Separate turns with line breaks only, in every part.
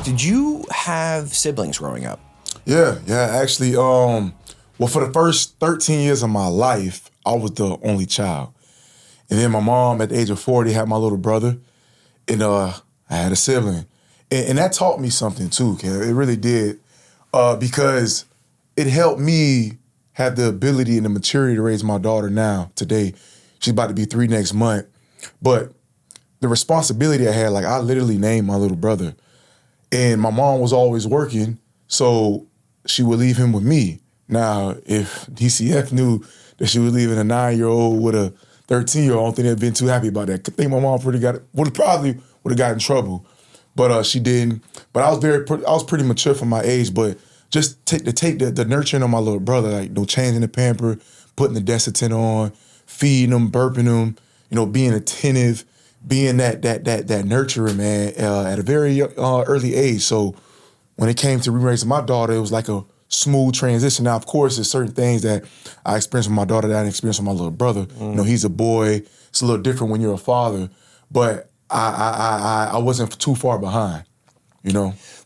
Did you have siblings growing up?
Yeah. Actually, well, for the first 13 years of my life, I was the only child. And then my mom, at the age of 40, had my little brother, and I had a sibling. And that taught me something too, Kev. It really did, because it helped me have the ability and the maturity to raise my daughter now, today. She's about to be 3 next month. But the responsibility I had, like, I literally named my little brother. And my mom was always working, so she would leave him with me. Now, if DCF knew that she was leaving a 9-year-old with a 13-year-old, I don't think they'd been too happy about that. I think my mom probably would have got in trouble, but she didn't. But I was pretty mature for my age. But just take the nurturing of my little brother, like, changing the pamper, putting the Desitin on, feeding him, burping him, being attentive, being that nurturer, man, at a very early age. So when it came to raising my daughter, it was like a smooth transition. Now, of course, there's certain things that I experienced with my daughter that I didn't experience with my little brother. He's a boy. It's a little different when you're a father. But I wasn't too far behind,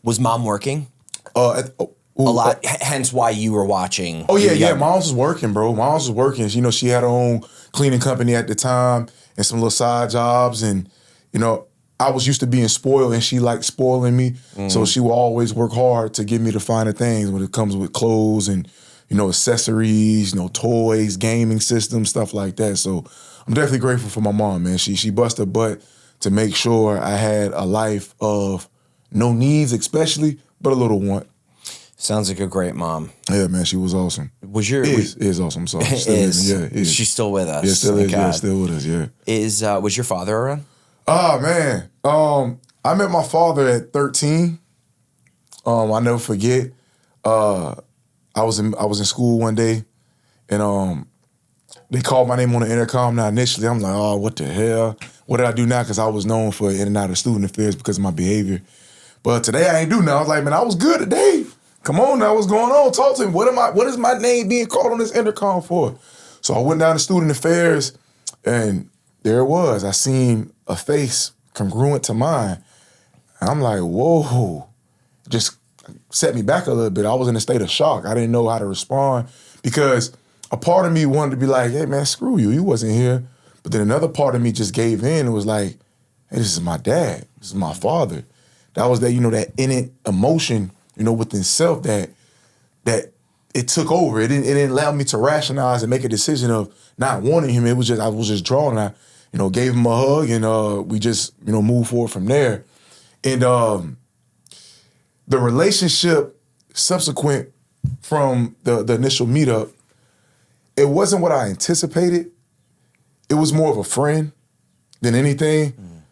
Was mom working? A lot, hence why you were watching.
Oh, yeah. Mom's was working, bro. Mom's was working. She had her own cleaning company at the time and some little side jobs. And, I was used to being spoiled, and she liked spoiling me. So she would always work hard to give me the finer things when it comes with clothes and, accessories, toys, gaming systems, stuff like that. So I'm definitely grateful for my mom, man. She busted her butt to make sure I had a life of no needs, especially, but a little want.
Sounds like a great mom.
Yeah, man, she was awesome. Is awesome. So is.
She's still with us.
Yeah, still is. Yeah, still with us. Yeah.
Was your father around?
Oh man, I met my father at 13. I never forget. I was in school one day, and they called my name on the intercom. Now initially, I'm like, oh, what the hell? What did I do now? Because I was known for in and out of student affairs because of my behavior. But today I ain't do nothing. I was like, man, I was good today. Come on now, what's going on? Talk to me. What is my name being called on this intercom for? So I went down to student affairs, and there it was. I seen a face congruent to mine. And I'm like, whoa. Just set me back a little bit. I was in a state of shock. I didn't know how to respond because a part of me wanted to be like, hey man, screw you. You wasn't here. But then another part of me just gave in and was like, hey, this is my dad. This is my father. That was that, that innate emotion, within self that it took over. It didn't allow me to rationalize and make a decision of not wanting him. It was just, I was just drawn. And I, gave him a hug, and we just, moved forward from there. And the relationship subsequent from the initial meetup, it wasn't what I anticipated. It was more of a friend than anything,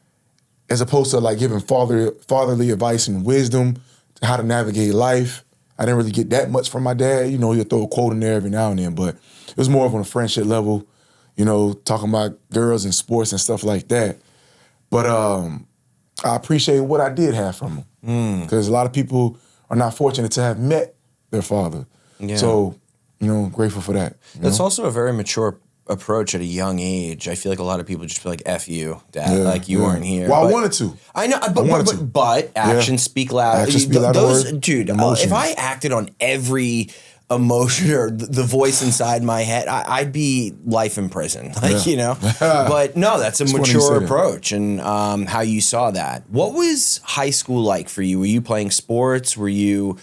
as opposed to like giving fatherly advice and wisdom to how to navigate life. I didn't really get that much from my dad. He'll throw a quote in there every now and then, but it was more of on a friendship level, talking about girls and sports and stuff like that. But I appreciate what I did have from him, because a lot of people are not fortunate to have met their father. Yeah. So, grateful for that.
That's also a very mature approach at a young age. I feel like a lot of people just feel like, F you, Dad, like you weren't here.
Well, I wanted to.
I know, but actions speak loud.
Actions speak louder.
Dude, if I acted on every emotion or the voice inside my head, I'd be life in prison, But no, that's a mature approach, and how you saw that. What was high school like for you? Were you playing sports? Were you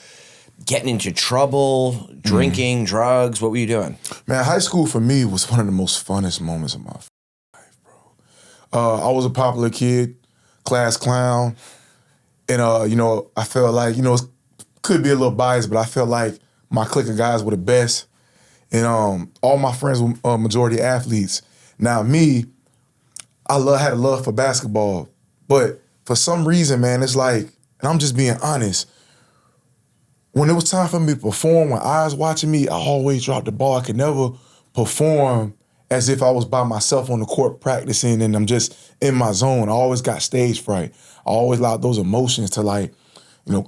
getting into trouble, drinking, drugs? What were you doing? Man,
high school for me was one of the most funnest moments of my life, bro. I was a popular kid, class clown, and I felt like, it could be a little biased, but I felt like my clique of guys were the best, and all my friends were majority athletes. Now me, I had a love for basketball, but for some reason, man, it's like, and I'm just being honest, when it was time for me to perform, when eyes watching me, I always dropped the ball. I could never perform as if I was by myself on the court practicing and I'm just in my zone. I always got stage fright. I always allowed those emotions to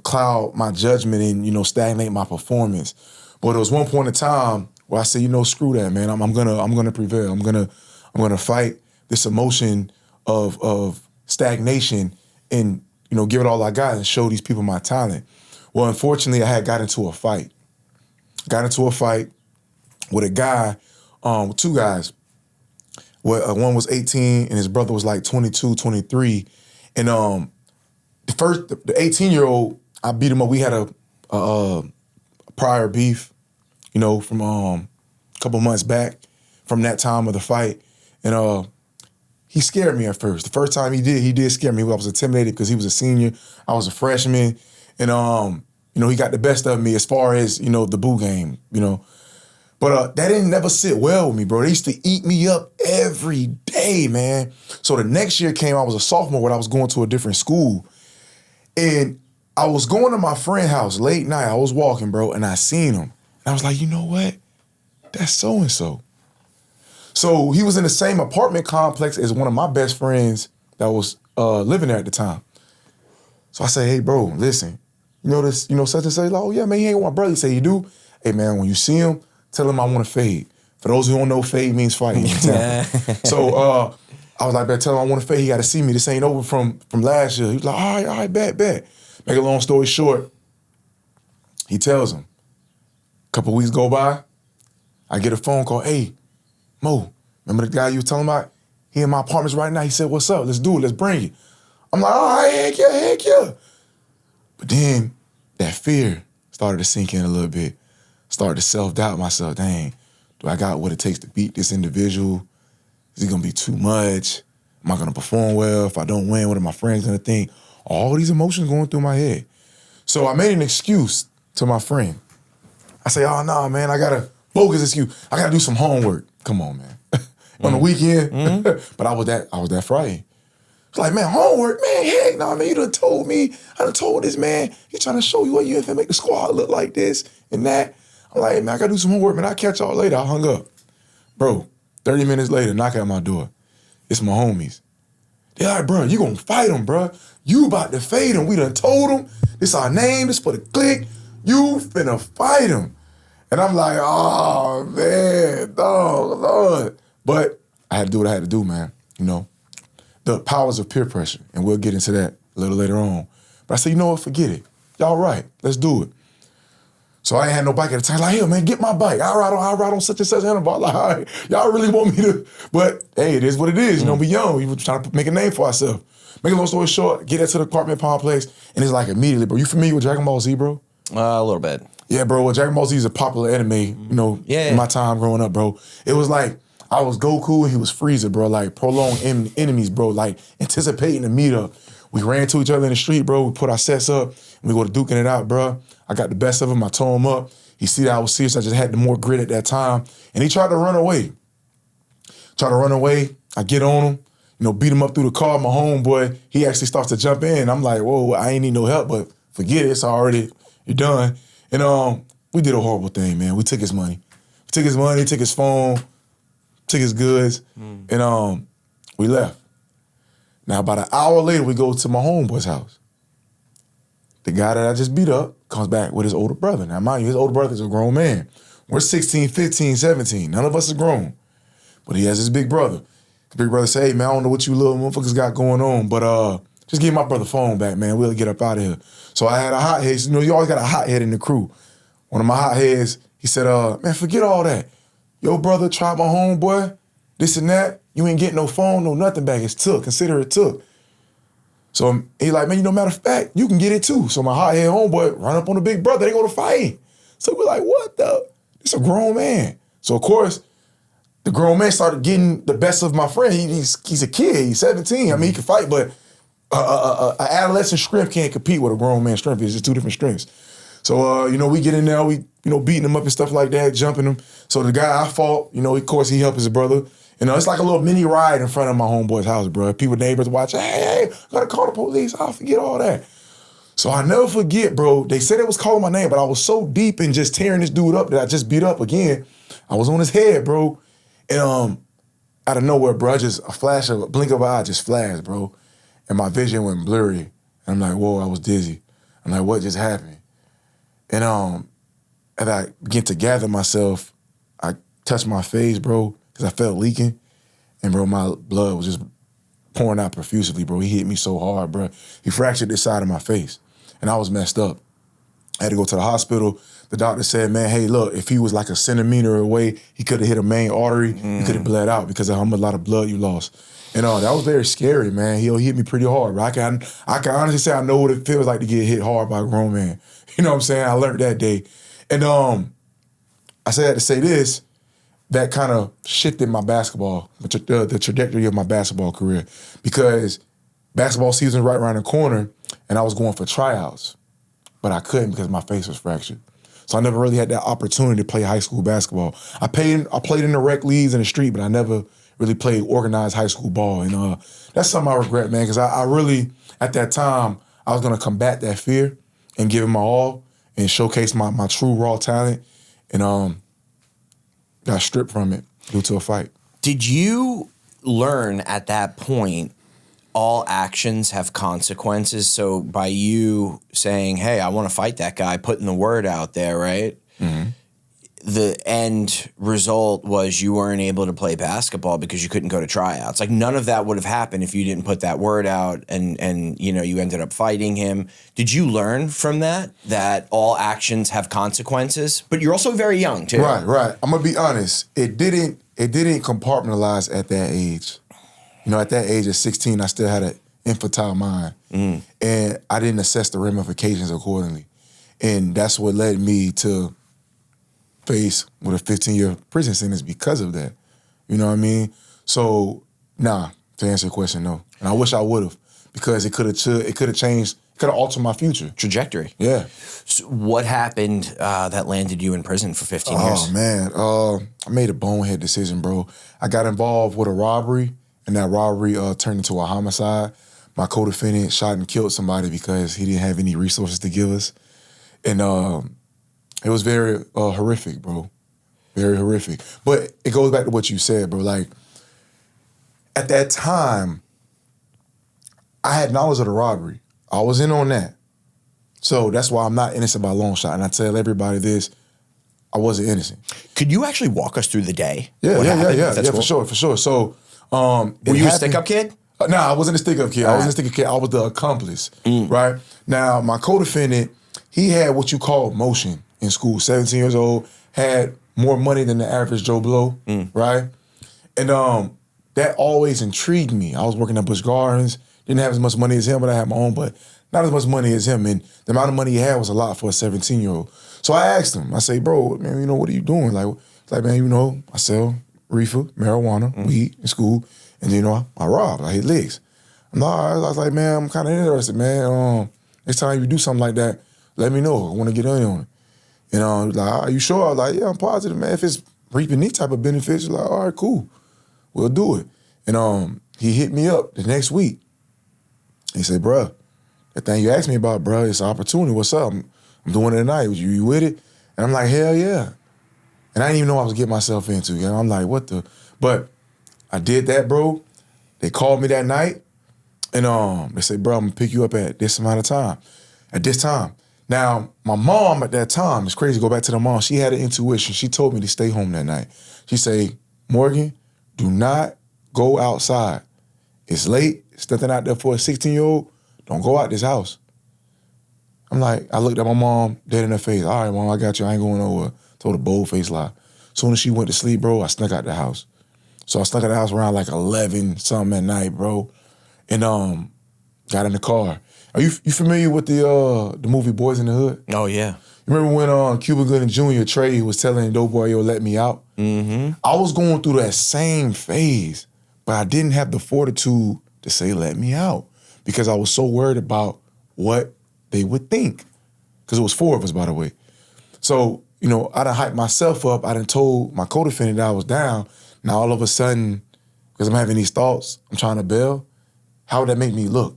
cloud my judgment and, stagnate my performance. But there was one point in time where I said, screw that, man. I'm gonna prevail. I'm gonna fight this emotion of stagnation and give it all I got and show these people my talent. Well, unfortunately, I had got into a fight. With a guy, with two guys. One was 18 and his brother was like 22, 23. And the 18-year-old, I beat him up. We had a prior beef, from a couple months back from that time of the fight. And he scared me at first. The first time he did scare me. I was intimidated because he was a senior. I was a freshman. And, he got the best of me as far as, the boo game, But that didn't never sit well with me, bro. They used to eat me up every day, man. So the next year came, I was a sophomore when I was going to a different school. And I was going to my friend's house late night. I was walking, bro, and I seen him. And I was like, you know what? That's so-and-so. So he was in the same apartment complex as one of my best friends that was living there at the time. So I say, hey, bro, listen, this, such and such? Like, oh, yeah, man, he ain't my brother. He say, you do? Hey, man, when you see him, tell him I want to fade. For those who don't know, fade means fighting. So I was like, tell him I want to fade. He got to see me. This ain't over from last year. He was like, all right, bet. Make a long story short, he tells him. A couple weeks go by, I get a phone call. Hey, Mo, remember the guy you was telling about? He in my apartments right now. He said, what's up? Let's do it. Let's bring it. I'm like, all right, heck yeah. But then that fear started to sink in a little bit. Started to self-doubt myself. Dang, do I got what it takes to beat this individual? Is it gonna be too much? Am I gonna perform well? If I don't win, what are my friends gonna think? All these emotions going through my head. So I made an excuse to my friend. I say, oh no, man, I got a bogus excuse. I gotta do some homework. Come on, man. On the weekend. But I was that Friday. It's like, man, homework, man, heck no, man, you done told me. I done told this man, he's trying to show you what you have to make the squad look like this and that. I'm like, man, I gotta do some homework, man. I'll catch y'all later. I hung up. Bro, 30 minutes later, knock at my door. It's my homies. They're like, bro, you gonna fight him, bro. You about to fade him. We done told him. This our name. This for the clique. You finna fight him. And I'm like, oh, man, dog, Lord. But I had to do what I had to do, man. The powers of peer pressure. And we'll get into that a little later on. But I said, you know what, forget it. Y'all right. Let's do it. So I ain't had no bike at the time. Like, hey, man, get my bike. I'll ride on such and such handlebar. Like, all right, y'all really want me to? But hey, it is what it is. We young. We were trying to make a name for ourselves. Make a long story short, get into the apartment complex, and it's like immediately, bro. You familiar with Dragon Ball Z, bro?
A little bit.
Yeah, bro. Well, Dragon Ball Z is a popular anime, in my time growing up, bro. It was like I was Goku and he was Frieza, bro. Like prolonged enemies, bro. Like anticipating the meetup. We ran to each other in the street, bro. We put our sets up and we go to duking it out, bro. I got the best of him. I tore him up. He see that I was serious. I just had the more grit at that time. And he tried to run away. I get on him, beat him up through the car. My homeboy, he actually starts to jump in. I'm like, whoa, I ain't need no help, but forget it. It's already, you're done. And we did a horrible thing, man. We took his money. Took his phone, took his goods, and we left. Now, about an hour later, we go to my homeboy's house. The guy that I just beat up comes back with his older brother. Now, mind you, his older brother's a grown man. We're 16, 15, 17. None of us are grown. But he has his big brother. His big brother say, hey, man, I don't know what you little motherfuckers got going on, but just give my brother phone back, man. We'll get up out of here. So I had a hothead. You always got a hothead in the crew. One of my hotheads, he said, man, forget all that. Your brother tried my homeboy, this and that. You ain't getting no phone, no nothing back. It's took. Consider it took. So he like, man, matter of fact, you can get it too. So my hothead homeboy run up on the big brother. They go to fight. So we're like, what the? It's a grown man. So of course, the grown man started getting the best of my friend. He's a kid. He's 17. I mean, he can fight, but an adolescent strength can't compete with a grown man's strength. It's just two different strengths. So, we get in there, we, beating him up and stuff like that, jumping him. So the guy I fought, of course, he helped his brother. It's like a little mini ride in front of my homeboy's house, bro. People, neighbors watch, hey, gotta call the police. I'll forget all that. So I never forget, bro. They said it was calling my name, but I was so deep in just tearing this dude up that I just beat up again. I was on his head, bro. And out of nowhere, bro, just a blink of an eye just flashed, bro. And my vision went blurry. And I'm like, whoa, I was dizzy. I'm like, what just happened? And as I begin to gather myself, I touched my face, bro, because I felt leaking. And, bro, my blood was just pouring out profusely, bro. He hit me so hard, bro. He fractured this side of my face, and I was messed up. I had to go to the hospital. The doctor said, man, hey, look, if he was like a centimeter away, he could have hit a main artery. He could have bled out because of how much, a lot of blood you lost. And that was very scary, man. He hit me pretty hard, bro. I can honestly say I know what it feels like to get hit hard by a grown man. You know what I'm saying? I learned that day. And I say that to say this, that kind of shifted my basketball, the trajectory of my basketball career, because basketball season was right around the corner, and I was going for tryouts, but I couldn't because my face was fractured. So I never really had that opportunity to play high school basketball. I played in the rec leagues in the street, but I never really played organized high school ball. And that's something I regret, man, because I really, at that time, I was going to combat that fear and give it my all and showcase my true raw talent, and got stripped from it due to a fight.
Did you learn at that point all actions have consequences? So by you saying, hey, I want to fight that guy, putting the word out there, right? Mm-hmm. The end result was you weren't able to play basketball because you couldn't go to tryouts. Like, none of that would have happened if you didn't put that word out, and you ended up fighting him. Did you learn from that all actions have consequences? But you're also very young too.
Right. I'm gonna be honest. It didn't compartmentalize at that age. At that age of 16, I still had an infantile mind, and I didn't assess the ramifications accordingly, and that's what led me to face with a 15-year prison sentence because of that. You know what I mean? So, to answer your question, no. And I wish I would have, because it could have changed, it could have altered my future.
Trajectory.
Yeah.
So what happened that landed you in prison for 15 years?
Oh, man. I made a bonehead decision, bro. I got involved with a robbery, and that robbery turned into a homicide. My codefendant shot and killed somebody because he didn't have any resources to give us. And it was very horrific, bro. Very horrific. But it goes back to what you said, bro. Like, at that time, I had knowledge of the robbery. I was in on that. So that's why I'm not innocent by a long shot. And I tell everybody this, I wasn't innocent.
Could you actually walk us through the day?
Yeah, cool. for sure. So,
were you a stick-up kid?
No, I wasn't a stick-up kid. I was the accomplice, right? Now, my co-defendant, he had what you call motion in school, 17 years old, had more money than the average Joe Blow, right? And that always intrigued me. I was working at Busch Gardens, didn't have as much money as him, but I had my own, but not as much money as him. And the amount of money he had was a lot for a 17-year-old. So I asked him, I say, bro, man, what are you doing? Like, man, I sell reefer, marijuana, weed in school, and I rob, I hit licks. I was like, man, I'm kind of interested, man. Next time you do something like that, let me know. I want to get in on it. Like, are you sure? I was like, yeah, I'm positive, man. If it's reaping these type of benefits, like, all right, cool. We'll do it. And he hit me up the next week. He said, bruh, that thing you asked me about, bruh, it's an opportunity. What's up? I'm doing it tonight. You with it? And I'm like, hell yeah. And I didn't even know what I was getting myself into. I'm like, what the? But I did that, bro. They called me that night, and they said, bro, I'm going to pick you up at this amount of time, at this time. Now, my mom at that time, it's crazy to go back to the mom, she had an intuition. She told me to stay home that night. She said, Morgan, do not go outside. It's late. It's nothing out there for a 16-year-old. Don't go out this house. I'm like, I looked at my mom dead in her face. All right, mom, I got you. I ain't going nowhere. Told a bold-faced lie. Soon as she went to sleep, bro, I snuck out the house. So I snuck out the house around like 11 something at night, bro, and got in the car. Are you familiar with the movie Boys in the Hood?
Oh, yeah.
You remember when Cuba Gooding Jr., Trey, was telling Doughboy, yo, let me out? Mm-hmm. I was going through that same phase, but I didn't have the fortitude to say let me out because I was so worried about what they would think. Because it was 4 of us, by the way. So, I done hyped myself up. I done told my co-defendant that I was down. Now, all of a sudden, because I'm having these thoughts, I'm trying to bail. How would that make me look?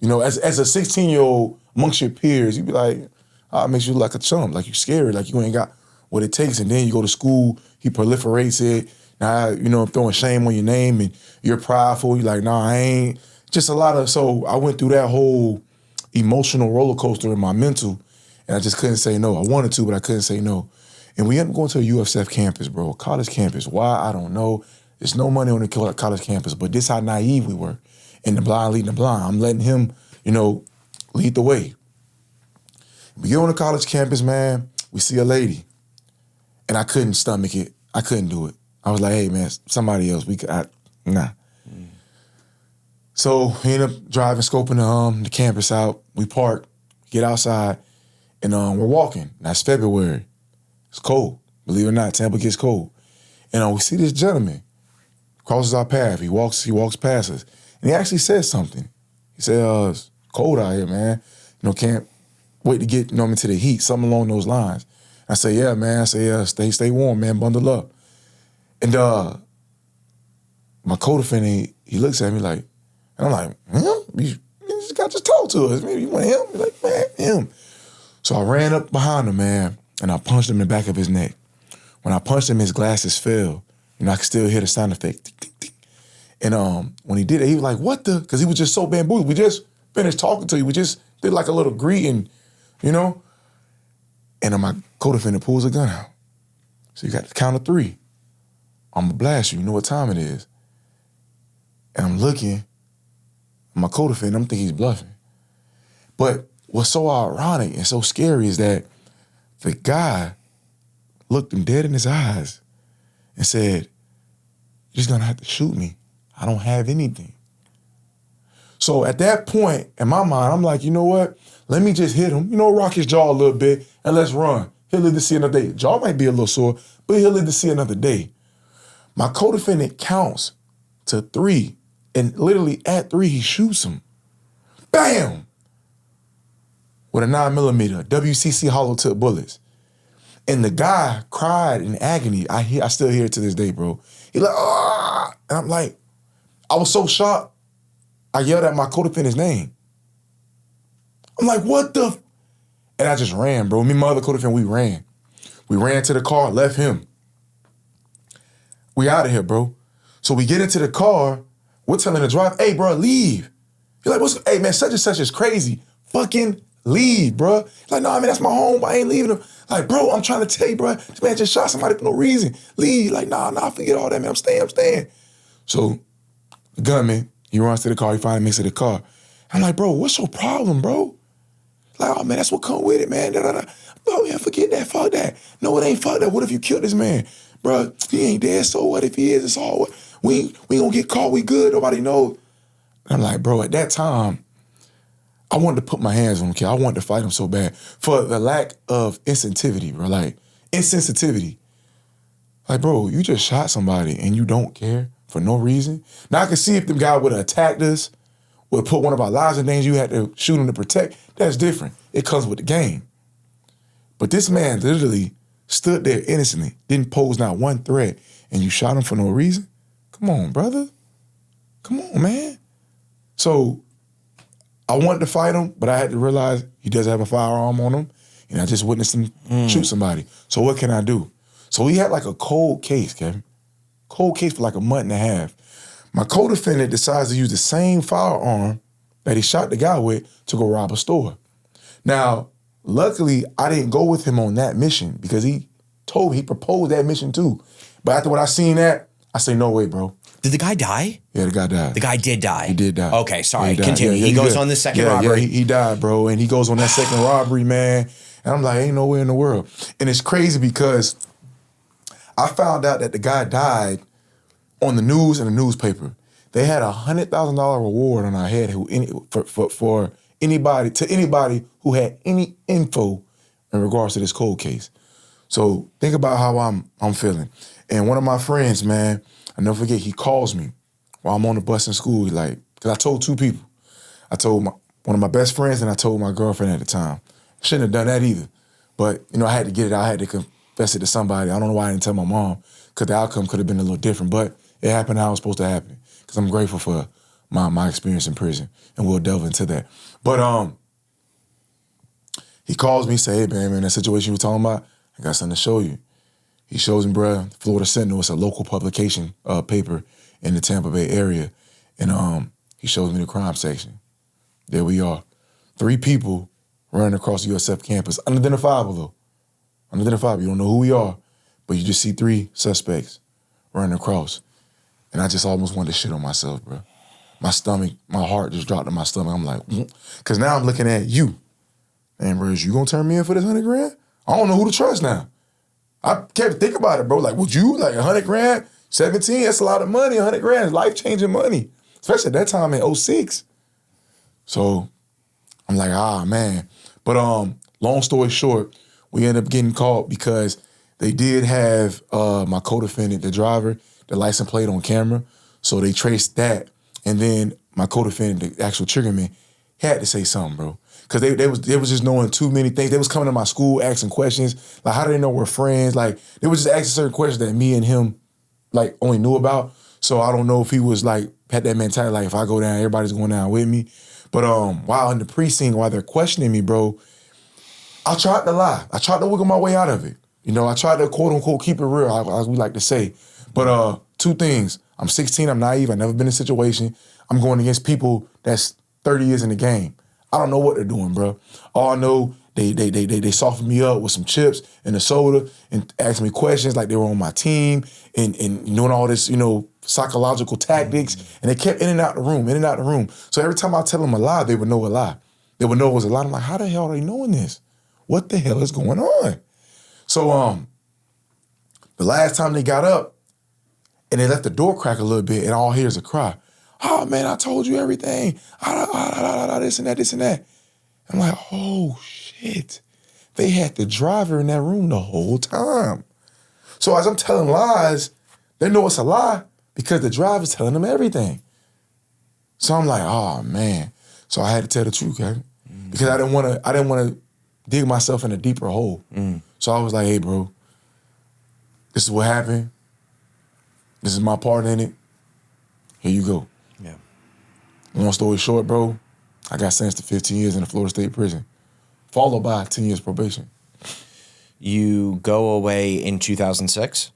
As a 16-year-old amongst your peers, you'd be like, it makes you look like a chump, like you scared, like you ain't got what it takes. And then you go to school, he proliferates it. Now, throwing shame on your name and you're prideful. You're like, nah, I ain't. Just a lot of, so I went through that whole emotional roller coaster in my mental, and I just couldn't say no. I wanted to, but I couldn't say no. And we ended up going to a USF campus, bro, a college campus. Why? I don't know. There's no money on the college campus, but this how naive we were. and the blind leading the blind. I'm letting him, lead the way. We get on the college campus, man, we see a lady, and I couldn't stomach it. I couldn't do it. I was like, hey, man, somebody else. Nah. So we end up driving, scoping the campus out. We park, get outside, and we're walking. That's February. It's cold. Believe it or not, Tampa gets cold. And we see this gentleman crosses our path. He walks past us. And he actually says something. He said, it's cold out here, man. Can't wait to get into the heat, something along those lines. I say, yeah, man. I say, yeah, stay warm, man. Bundle up. And my co-defendant, he looks at me like, and I'm like, him? You just talk to us. Maybe you want him? He's like, man, him. So I ran up behind him, man, and I punched him in the back of his neck. When I punched him, his glasses fell. I could still hear the sound effect. Tick, tick, tick. And when he did it, he was like, what the? Because he was just so bamboozled. We just finished talking to you. We just did like a little greeting, And my co-defendant pulls a gun out. So you got the count of 3. I'm going to blast you. You know what time it is. And I'm looking. My co-defendant, I'm thinking he's bluffing. But what's so ironic and so scary is that the guy looked him dead in his eyes and said, you're just going to have to shoot me. I don't have anything. So at that point, in my mind, I'm like, you know what? Let me just hit him, rock his jaw a little bit, and let's run. He'll live to see another day. Jaw might be a little sore, but he'll live to see another day. My co-defendant counts to 3, and literally at 3, he shoots him. Bam! With a 9mm, WCC hollow tip bullets. And the guy cried in agony. I still hear it to this day, bro. He like, ah! And I'm like, I was so shocked, I yelled at my co-defendant's name. I'm like, what the? And I just ran, bro. Me and my other co-defendant, we ran. We ran to the car, left him. We out of here, bro. So we get into the car, we're telling the driver, hey, bro, leave. He's like, hey, man, such and such is crazy. Fucking leave, bro. He's like, no, man, that's my home. I ain't leaving him. Like, bro, I'm trying to tell you, bro, this man just shot somebody for no reason. Leave. Like, nah, forget all that, man. I'm staying. So the gunman, he runs to the car. He finally makes it to the car. I'm like, bro, what's your problem, bro? Like, oh, man, that's what come with it, man. Oh, yeah, forget that. Fuck that. No, it ain't fuck that. What if you killed this man? Bro, he ain't dead, so what if he is? It's all, we gonna get caught, we good, nobody knows. And I'm like, bro, at that time, I wanted to put my hands on him, kid. I wanted to fight him so bad for the lack of insensitivity, bro. Like, insensitivity. Like, bro, you just shot somebody and you don't care for no reason. Now, I can see if the guy would have attacked us, would have put one of our lives in danger, you had to shoot him to protect. That's different. It comes with the game. But this man literally stood there innocently, didn't pose not one threat, and you shot him for no reason? Come on, brother. Come on, man. So I wanted to fight him, but I had to realize he does have a firearm on him, and I just witnessed him shoot somebody. So what can I do? So we had like a cold case, Kevin. Cold case for like a month and a half. My co-defendant decides to use the same firearm that he shot the guy with to go rob a store. Now, luckily, I didn't go with him on that mission because he proposed that mission too. But after what I seen that, I say, no way, bro.
Did the guy die?
Yeah, the guy died.
The guy did die?
He did die.
Okay, sorry,
yeah,
continue.
Yeah,
he goes on the second robbery.
Yeah, he died, bro. And he goes on that second robbery, man. And I'm like, ain't no way in the world. And it's crazy because I found out that the guy died on the news and the newspaper. They had a $100,000 reward on our head for anybody who had any info in regards to this cold case. So think about how I'm feeling. And one of my friends, man, I never forget, he calls me while I'm on the bus in school. He like, because I told 2 people. I told one of my best friends and I told my girlfriend at the time. Shouldn't have done that either. But, I had to get it out. I had to confess it to somebody. I don't know why I didn't tell my mom, because the outcome could have been a little different. But it happened how it was supposed to happen, because I'm grateful for my experience in prison, and we'll delve into that. But he calls me, say, hey, man, that situation you were talking about, I got something to show you. He shows me, bruh, Florida Sentinel. It's a local publication paper in the Tampa Bay area. And he shows me the crime section. There we are. 3 people running across the USF campus. Unidentifiable, though. Unidentifiable. You don't know who we are, but you just see 3 suspects running across. And I just almost wanted to shit on myself, bro. my stomach, my heart just dropped in my stomach. I'm like, because now I'm looking at you. And bro, is you gonna turn me in for this 100 grand? I don't know who to trust now. I kept thinking about it, bro. Like, would you, like 100 grand, 17, that's a lot of money. 100 grand is life-changing money, especially at that time in 06. So I'm like, man. But long story short, we ended up getting caught because they did have my co-defendant, the driver, the license plate on camera. So they traced that. And then my co-defendant, the actual triggerman, had to say something, bro. Because they was just knowing too many things. They was coming to my school asking questions. Like, how do they know we're friends? Like, they was just asking certain questions that me and him, like, only knew about. So I don't know if he was, like, had that mentality, like, if I go down, everybody's going down with me. But while in the precinct, while they're questioning me, bro, I tried to lie. I tried to wiggle my way out of it. You know, I tried to, quote unquote, keep it real, as we like to say. But two things. I'm 16, I'm naive, I've never been in a situation. I'm going against people that's 30 years in the game. I don't know what they're doing, bro. All I know, they softened me up with some chips and a soda and asked me questions like they were on my team and doing all this, you know, psychological tactics. And they kept in and out the room. So every time I tell them a lie, they would know a lie. They would know it was a lie. I'm like, how the hell are they knowing this? What the hell is going on? So the last time they got up and they left the door crack a little bit and all I hear is a cry. Oh, man, I told you everything. This and that. I'm like, oh, shit. They had the driver in that room the whole time. So as I'm telling lies, they know it's a lie because the driver's telling them everything. So I'm like, oh, man. So I had to tell the truth, okay? Because I didn't want to dig myself in a deeper hole. So I was like, hey, bro, this is what happened. This is my part in it. Here you go.
Yeah.
Long story short, bro, I got sentenced to 15 years in a Florida State prison, followed by 10 years probation.
You go away in 2006?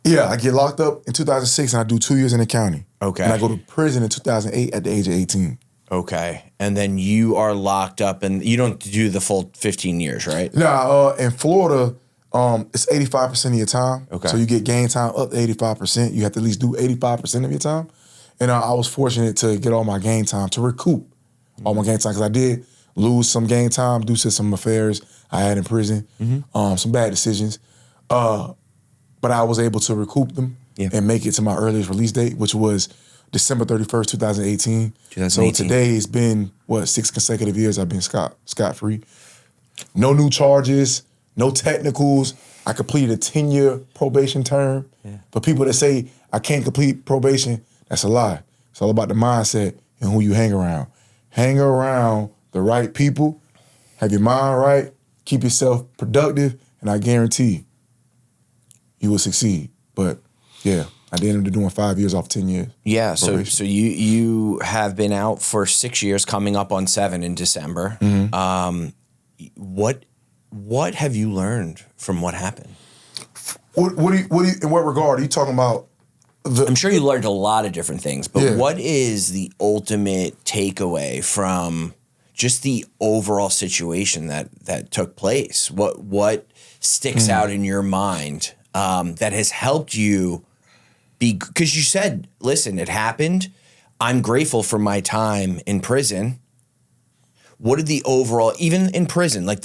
Yeah, I get locked up in 2006 and I do 2 years in the county.
Okay.
And I go to prison in 2008 at the age of 18.
Okay. And then you are locked up and you don't do the full 15 years, right?
Nah, in Florida, it's 85% of your time.
Okay.
So you get game time up to 85%. You have to at least do 85% of your time. And I was fortunate to get all my game time, to recoup all my game time, because I did lose some game time due to some affairs I had in prison, some bad decisions. But I was able to recoup them and make it to my earliest release date, which was December 31st, 2018. So today it's been, 6 consecutive years I've been scot-free. No new charges, no technicals. I completed a 10-year probation term. Yeah. For people that say I can't complete probation, that's a lie. It's all about the mindset and who you hang around. Hang around the right people, have your mind right, keep yourself productive, and I guarantee you will succeed. But yeah, I did end up doing 5 years off 10 years.
Yeah, so you have been out for 6 years, coming up on 7 in December. What have you learned from what happened?
What do you, in what regard are you talking about?
I'm sure you learned a lot of different things, but what is the ultimate takeaway from just the overall situation that took place? What sticks out in your mind that has helped you be? Because you said, listen, it happened. I'm grateful for my time in prison. What did the overall, even in prison, like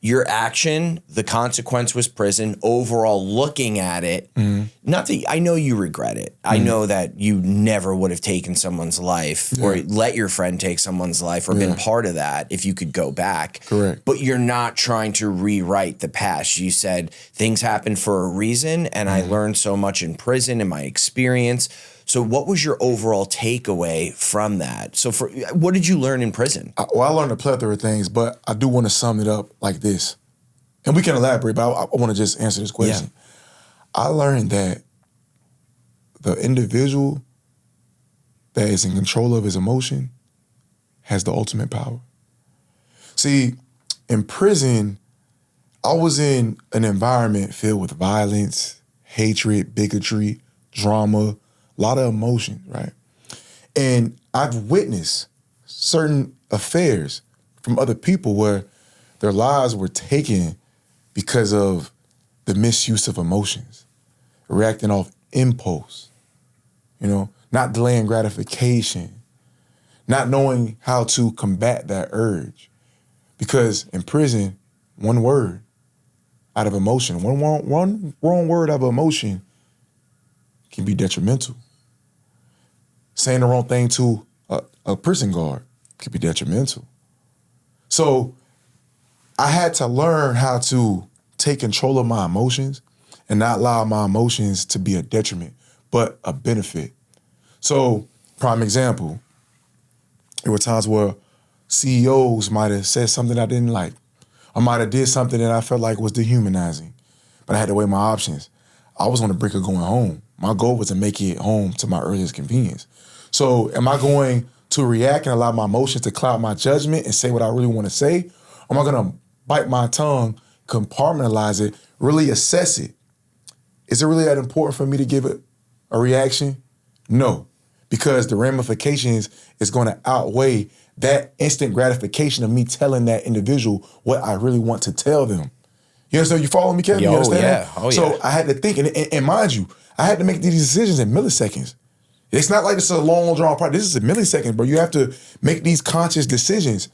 your action, the consequence was prison. Overall, looking at it, not that I know you regret it. I know that you never would have taken someone's life or let your friend take someone's life or been part of that if you could go back.
Correct.
But you're not trying to rewrite the past. You said things happened for a reason, and I learned so much in prison in my experience. So what was your overall takeaway from that? So what did you learn in prison?
I learned a plethora of things, but I do want to sum it up like this. And we can elaborate, but I want to just answer this question. Yeah. I learned that the individual that is in control of his emotion has the ultimate power. See, in prison, I was in an environment filled with violence, hatred, bigotry, drama, a lot of emotion, right? And I've witnessed certain affairs from other people where their lives were taken because of the misuse of emotions, reacting off impulse. You know, not delaying gratification, not knowing how to combat that urge. Because in prison, one word out of emotion, one wrong word out of emotion can be detrimental. Saying the wrong thing to a prison guard could be detrimental. So I had to learn how to take control of my emotions and not allow my emotions to be a detriment, but a benefit. So, prime example, there were times where CEOs might have said something I didn't like. I might have did something that I felt like was dehumanizing, but I had to weigh my options. I was on the brink of going home. My goal was to make it home to my earliest convenience. So am I going to react and allow my emotions to cloud my judgment and say what I really want to say? Or am I going to bite my tongue, compartmentalize it, really assess it? Is it really that important for me to give it a reaction? No, because the ramifications is going to outweigh that instant gratification of me telling that individual what I really want to tell them. You understand? You follow me, Kevin? You understand?
Yeah. Oh, yeah.
So I had to think, and mind you, I had to make these decisions in milliseconds. It's not like this is a long, drawn process. This is a millisecond, bro. You have to make these conscious decisions.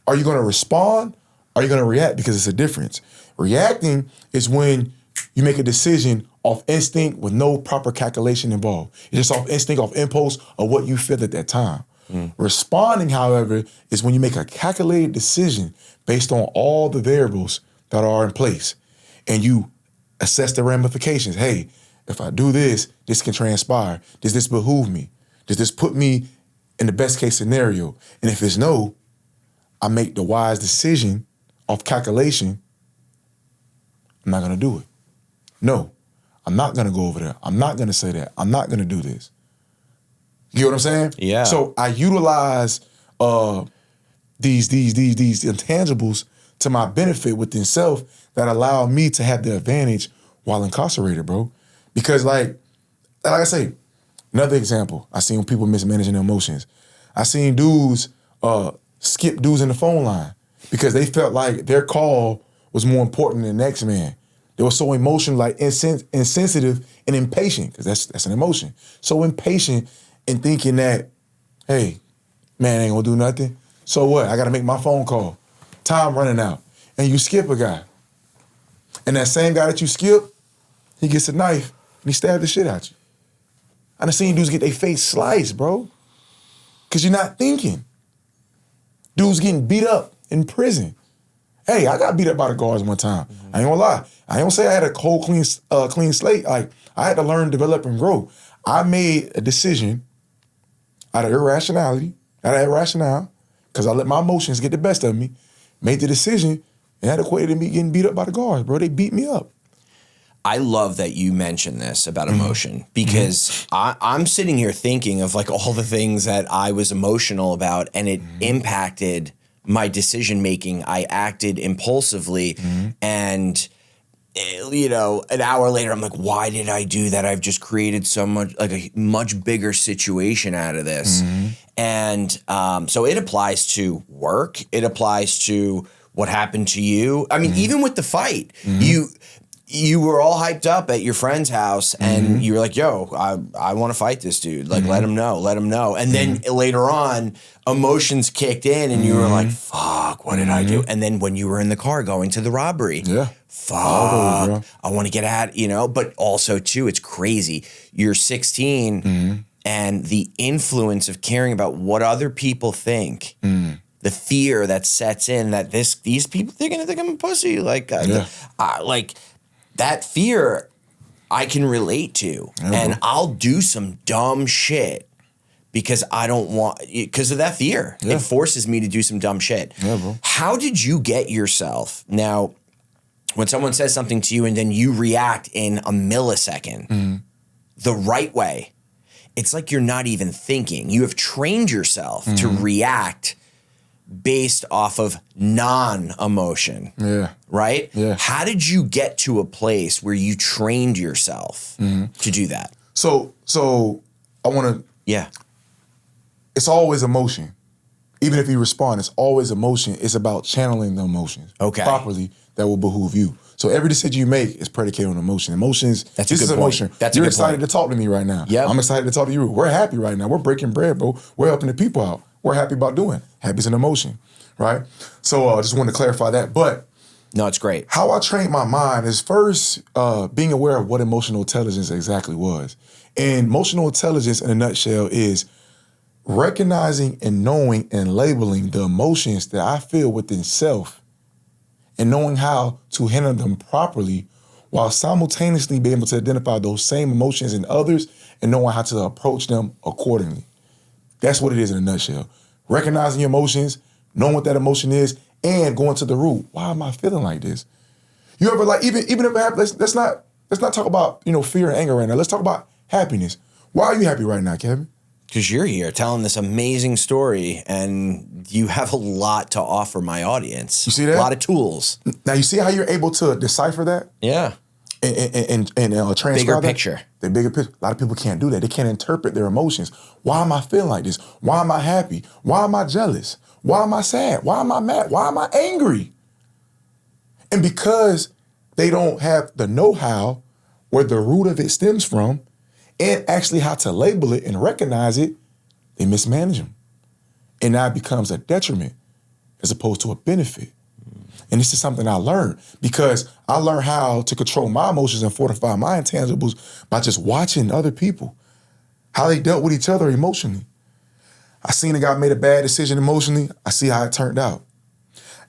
Are you going to respond? Are you going to react? Because it's a difference. Reacting is when you make a decision off instinct with no proper calculation involved. It's just off instinct, off impulse of what you feel at that time. Responding, however, is when you make a calculated decision based on all the variables that are in place and you assess the ramifications. Hey, if I do this, this can transpire. Does this behoove me? Does this put me in the best case scenario? And if it's no, I make the wise decision off calculation. I'm not gonna do it. No, I'm not gonna go over there. I'm not gonna say that. I'm not gonna do this. You know what I'm saying?
Yeah.
So I utilize these intangibles to my benefit within self that allow me to have the advantage while incarcerated, bro. Because like I say, another example, I seen people mismanaging their emotions. I seen dudes skip dudes in the phone line because they felt like their call was more important than the next man. They were so emotional, like insensitive and impatient, because that's an emotion. So impatient and thinking that, hey, man ain't gonna do nothing. So what? I gotta make my phone call. Time running out. And you skip a guy. And that same guy that you skip, he gets a knife and he stabs the shit out you. I done seen dudes get their face sliced, bro. Cause you're not thinking. Dudes getting beat up in prison. Hey, I got beat up by the guards one time. I ain't gonna lie. I ain't gonna say I had a cold, clean slate. Like, I had to learn, develop, and grow. I made a decision out of irrationality, out of irrationale, because I let my emotions get the best of me, made the decision, and that equated to me getting beat up by the guards, bro. They beat me up.
I love that you mentioned this about emotion, because I'm sitting here thinking of like all the things that I was emotional about, and it impacted my decision making. I acted impulsively, and you know, an hour later, I'm like, why did I do that? I've just created so much, like a much bigger situation out of this. And so it applies to work. It applies to what happened to you. I mean, even with the fight, you were all hyped up at your friend's house and you were like, yo, I want to fight this dude. Like, let him know. And then later on, emotions kicked in and you were like, fuck, what did I do? And then when you were in the car going to the robbery, fuck, I want to get at, you know, but also too, it's crazy. You're 16 and the influence of caring about what other people think, the fear that sets in that these people, they're going to think I'm a pussy. Like, like, that fear I can relate to, and I'll do some dumb shit because I don't want, because of that fear. It forces me to do some dumb shit. How did you get yourself? Now, when someone says something to you and then you react in a millisecond, the right way, it's like you're not even thinking. You have trained yourself to react based off of non-emotion, right? How did you get to a place where you trained yourself to do that?
So I want to, it's always emotion. even if you respond, it's always emotion. It's about channeling the emotions properly that will behoove you. So every decision you make is predicated on emotion. Emotions,
That's a
this
good
is
point.
emotion.
That's
You're
a good
excited
point.
to talk to me right now.
Yep.
I'm excited to talk to you. We're happy right now. We're breaking bread, bro. We're helping the people out. We're happy about doing. Happy is an emotion, right? So I just wanted to clarify that. But
no, it's great.
how I trained my mind is first being aware of what emotional intelligence exactly was. And emotional intelligence in a nutshell is recognizing and knowing and labeling the emotions that I feel within self and knowing how to handle them properly while simultaneously being able to identify those same emotions in others and knowing how to approach them accordingly. That's what it is in a nutshell. Recognizing your emotions, knowing what that emotion is, and going to the root. Why am I feeling like this? You ever like, even if it happens, let's not talk about, fear and anger right now. Let's talk about happiness. Why are you happy right now, Kevin?
Because you're here telling this amazing story and you have a lot to offer my audience.
You see that?
A lot of tools.
Now, you see how you're able to decipher that?
Yeah.
And transcribe
Bigger
that?
picture.
The bigger picture. A lot of people can't do that. They can't interpret their emotions. Why am I feeling like this? Why am I happy? Why am I jealous? Why am I sad? Why am I mad? Why am I angry? And because they don't have the know-how where the root of it stems from and actually how to label it and recognize it, they mismanage them. And now it becomes a detriment as opposed to a benefit. And this is something I learned because I learned how to control my emotions and fortify my intangibles by just watching other people, how they dealt with each other emotionally. I seen a guy made a bad decision emotionally. I see how it turned out.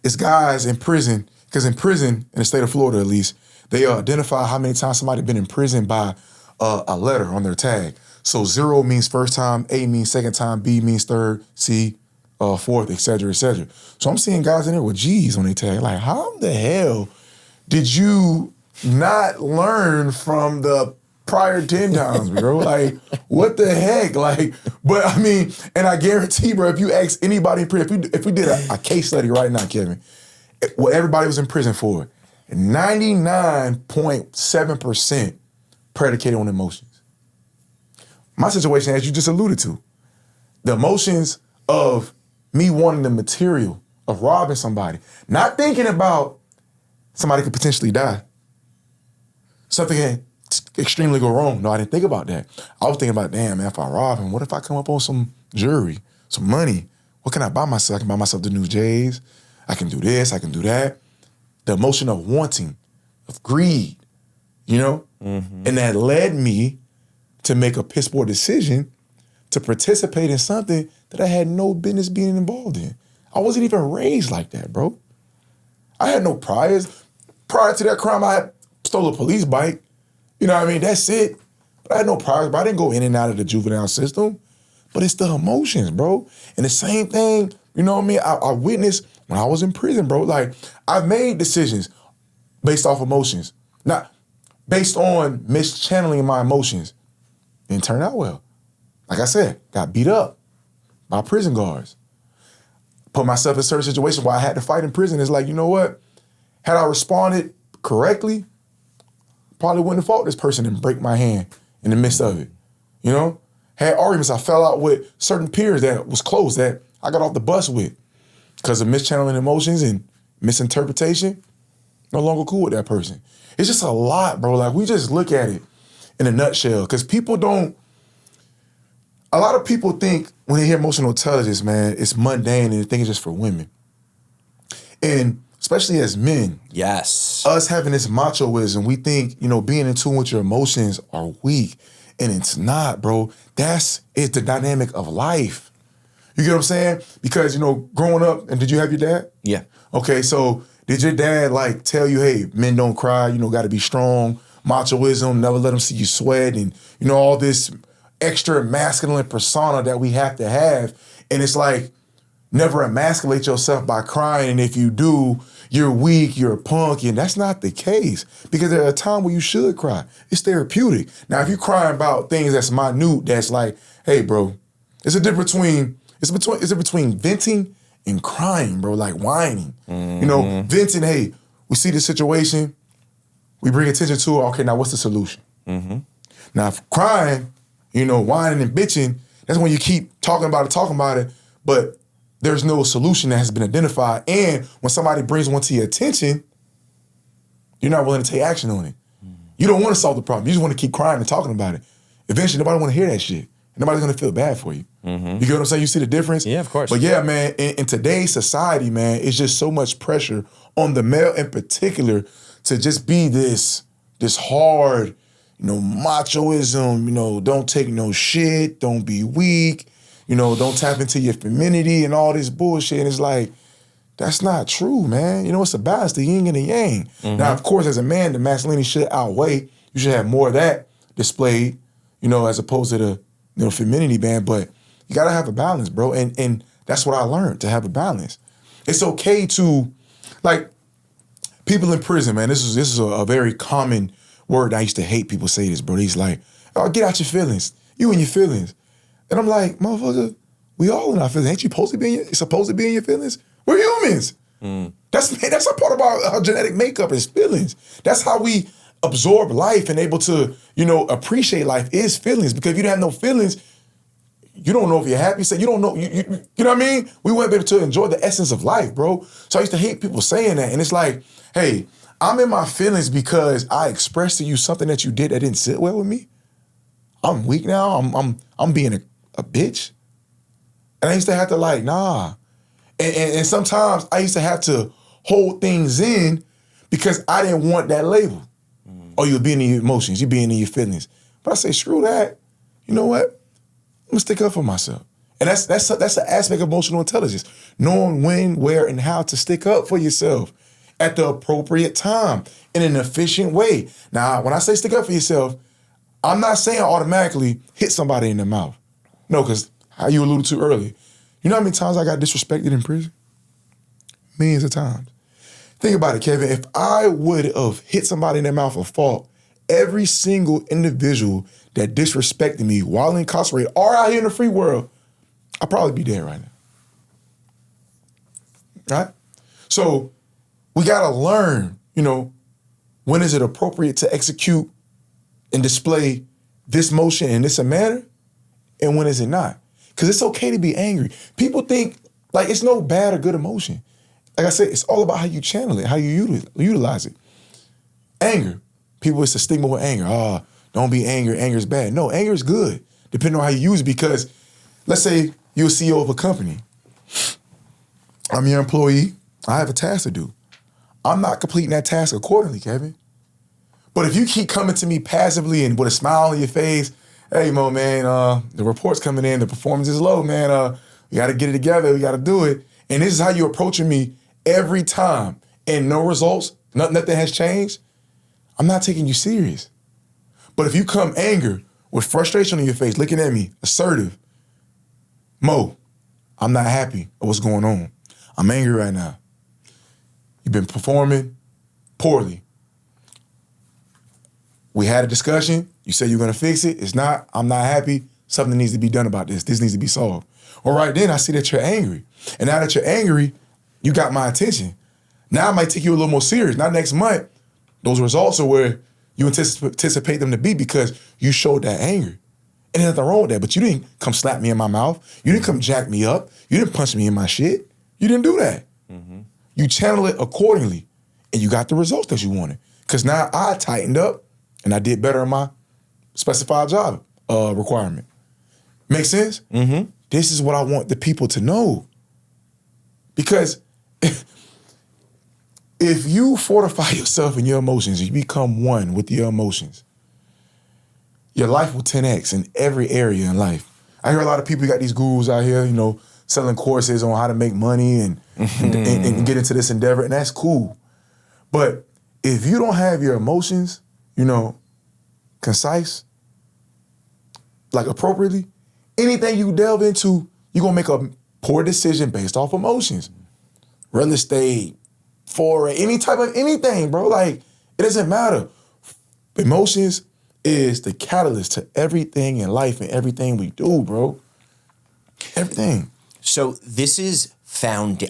It's guys in prison, because in prison, in the state of Florida at least, they identify how many times somebody been in prison by a letter on their tag. So 0 means first time, A means second time, B means third, C, fourth, et cetera, et cetera. So I'm seeing guys in there with G's on their tag. Like, how the hell did you not learn from the prior 10 times, bro? Like, what the heck? Like, but I mean, and I guarantee, bro, if you ask anybody in prison, if we did a case study right now, Kevin, what everybody was in prison for, 99.7% predicated on emotions. My situation, as you just alluded to, the emotions of me wanting the material of robbing somebody, not thinking about somebody could potentially die. Something can extremely go wrong. No, I didn't think about that. I was thinking about, damn, man, if I rob him, what if I come up on some jewelry, some money? What can I buy myself? I can buy myself the new J's. I can do this, I can do that. The emotion of wanting, of greed, Mm-hmm. And that led me to make a piss poor decision to participate in something that I had no business being involved in. I wasn't even raised like that, bro. I had no priors. Prior to that crime, I had stole a police bike. You know what I mean? That's it. But I had no priors, but I didn't go in and out of the juvenile system. But it's the emotions, bro. And the same thing, you know what I mean? I witnessed when I was in prison, bro. Like, I made decisions based off emotions. Not based on mischanneling my emotions. Didn't turn out well. Like I said, got beat up by prison guards. Put myself in certain situations where I had to fight in prison. It's like, you know what? Had I responded correctly, probably wouldn't have fought this person and break my hand in the midst of it. Had arguments. I fell out with certain peers that was close that I got off the bus with because of mischanneling emotions and misinterpretation. No longer cool with that person. It's just a lot, bro. Like, we just look at it in a nutshell because a lot of people think when they hear emotional intelligence, man, it's mundane and they think it's just for women. And especially as men,
yes,
us having this machoism, we think, being in tune with your emotions are weak. And it's not, bro. It's the dynamic of life. You get what I'm saying? Because, growing up, and did you have your dad?
Yeah.
Okay, so did your dad tell you, hey, men don't cry, got to be strong, machoism, never let them see you sweat, and all this extra masculine persona that we have to have, and it's like, never emasculate yourself by crying, and if you do, you're weak, you're a punk, and that's not the case, because there's a time where you should cry. It's therapeutic. Now, if you're crying about things that's minute, that's like, hey, bro, it's a difference between venting and crying, bro, like whining. Mm-hmm. Venting, hey, we see the situation, we bring attention to it, okay, now what's the solution? Mm-hmm. Now, if crying, whining and bitching, that's when you keep talking about it, but there's no solution that has been identified. And when somebody brings one to your attention, you're not willing to take action on it. You don't want to solve the problem. You just want to keep crying and talking about it. Eventually, nobody want to hear that shit. Nobody's going to feel bad for you. You get what I'm saying? You see the difference?
Yeah, of course.
But yeah, man, in today's society, man, it's just so much pressure on the male in particular to just be this hard, machoism, don't take no shit, don't be weak, don't tap into your femininity and all this bullshit. And it's like, that's not true, man. It's a balance, the yin and the yang. Now, of course, as a man, the masculinity should outweigh. You should have more of that displayed, as opposed to the femininity, man. But you gotta have a balance, bro. And that's what I learned, to have a balance. It's okay to, like, people in prison, man. This is a very common word. I used to hate people say this, bro. He's like, oh, get out your feelings. You and your feelings. And I'm like, motherfucker, we all in our feelings. Ain't you supposed to be in your feelings? We're humans. That's a part of our genetic makeup is feelings. That's how we absorb life and able to, appreciate life is feelings. Because if you don't have no feelings, you don't know if you're happy. So you don't know, you know what I mean? We won't be able to enjoy the essence of life, bro. So I used to hate people saying that. And it's like, hey, I'm in my feelings because I expressed to you something that you did that didn't sit well with me. I'm weak now. I'm being a bitch. And I used to have to nah. And sometimes I used to have to hold things in because I didn't want that label. Oh, you're being in your emotions, you're being in your feelings. But I say, screw that. You know what? I'm gonna stick up for myself. And that's an aspect of emotional intelligence. Knowing when, where, and how to stick up for yourself at the appropriate time in an efficient way. Now, when I say stick up for yourself, I'm not saying automatically hit somebody in the mouth. No, because how you alluded to earlier, you know how many times I got disrespected in prison? Millions of times. Think about it, Kevin. If I would have hit somebody in their mouth or fought, every single individual that disrespected me while incarcerated or out here in the free world, I'd probably be dead right now. Right? So we gotta learn, when is it appropriate to execute and display this motion in this manner, and when is it not? Because it's okay to be angry. People think, it's no bad or good emotion. Like I said, it's all about how you channel it, how you utilize it. Anger. People, it's a stigma with anger. Oh, don't be angry. Anger is bad. No, anger is good, depending on how you use it. Because let's say you're a CEO of a company. I'm your employee. I have a task to do. I'm not completing that task accordingly, Kevin. But if you keep coming to me passively and with a smile on your face, hey, Mo, man, the report's coming in, the performance is low, man. We got to get it together. We got to do it. And this is how you're approaching me every time. And no results, nothing has changed. I'm not taking you serious. But if you come anger with frustration on your face, looking at me, assertive, Mo, I'm not happy with what's going on. I'm angry right now. You've been performing poorly. We had a discussion. You said you're going to fix it. It's not. I'm not happy. Something needs to be done about this. This needs to be solved. All right, then I see that you're angry. And now that you're angry, you got my attention. Now I might take you a little more serious. Now next month, those results are where you anticipate them to be because you showed that anger. And there's nothing wrong with that, but you didn't come slap me in my mouth. You didn't come jack me up. You didn't punch me in my shit. You didn't do that. You channel it accordingly, and you got the results that you wanted. Because now I tightened up, and I did better in my specified job requirement. Make sense? This is what I want the people to know. Because if you fortify yourself in your emotions, you become one with your emotions, your life will 10x in every area in life. I hear a lot of people, you got these gurus out here, selling courses on how to make money and get into this endeavor, and that's cool. But if you don't have your emotions, concise, appropriately, anything you delve into, you're gonna make a poor decision based off emotions. Real estate, forex, any type of anything, bro. It doesn't matter. Emotions is the catalyst to everything in life and everything we do, bro. Everything.
So this is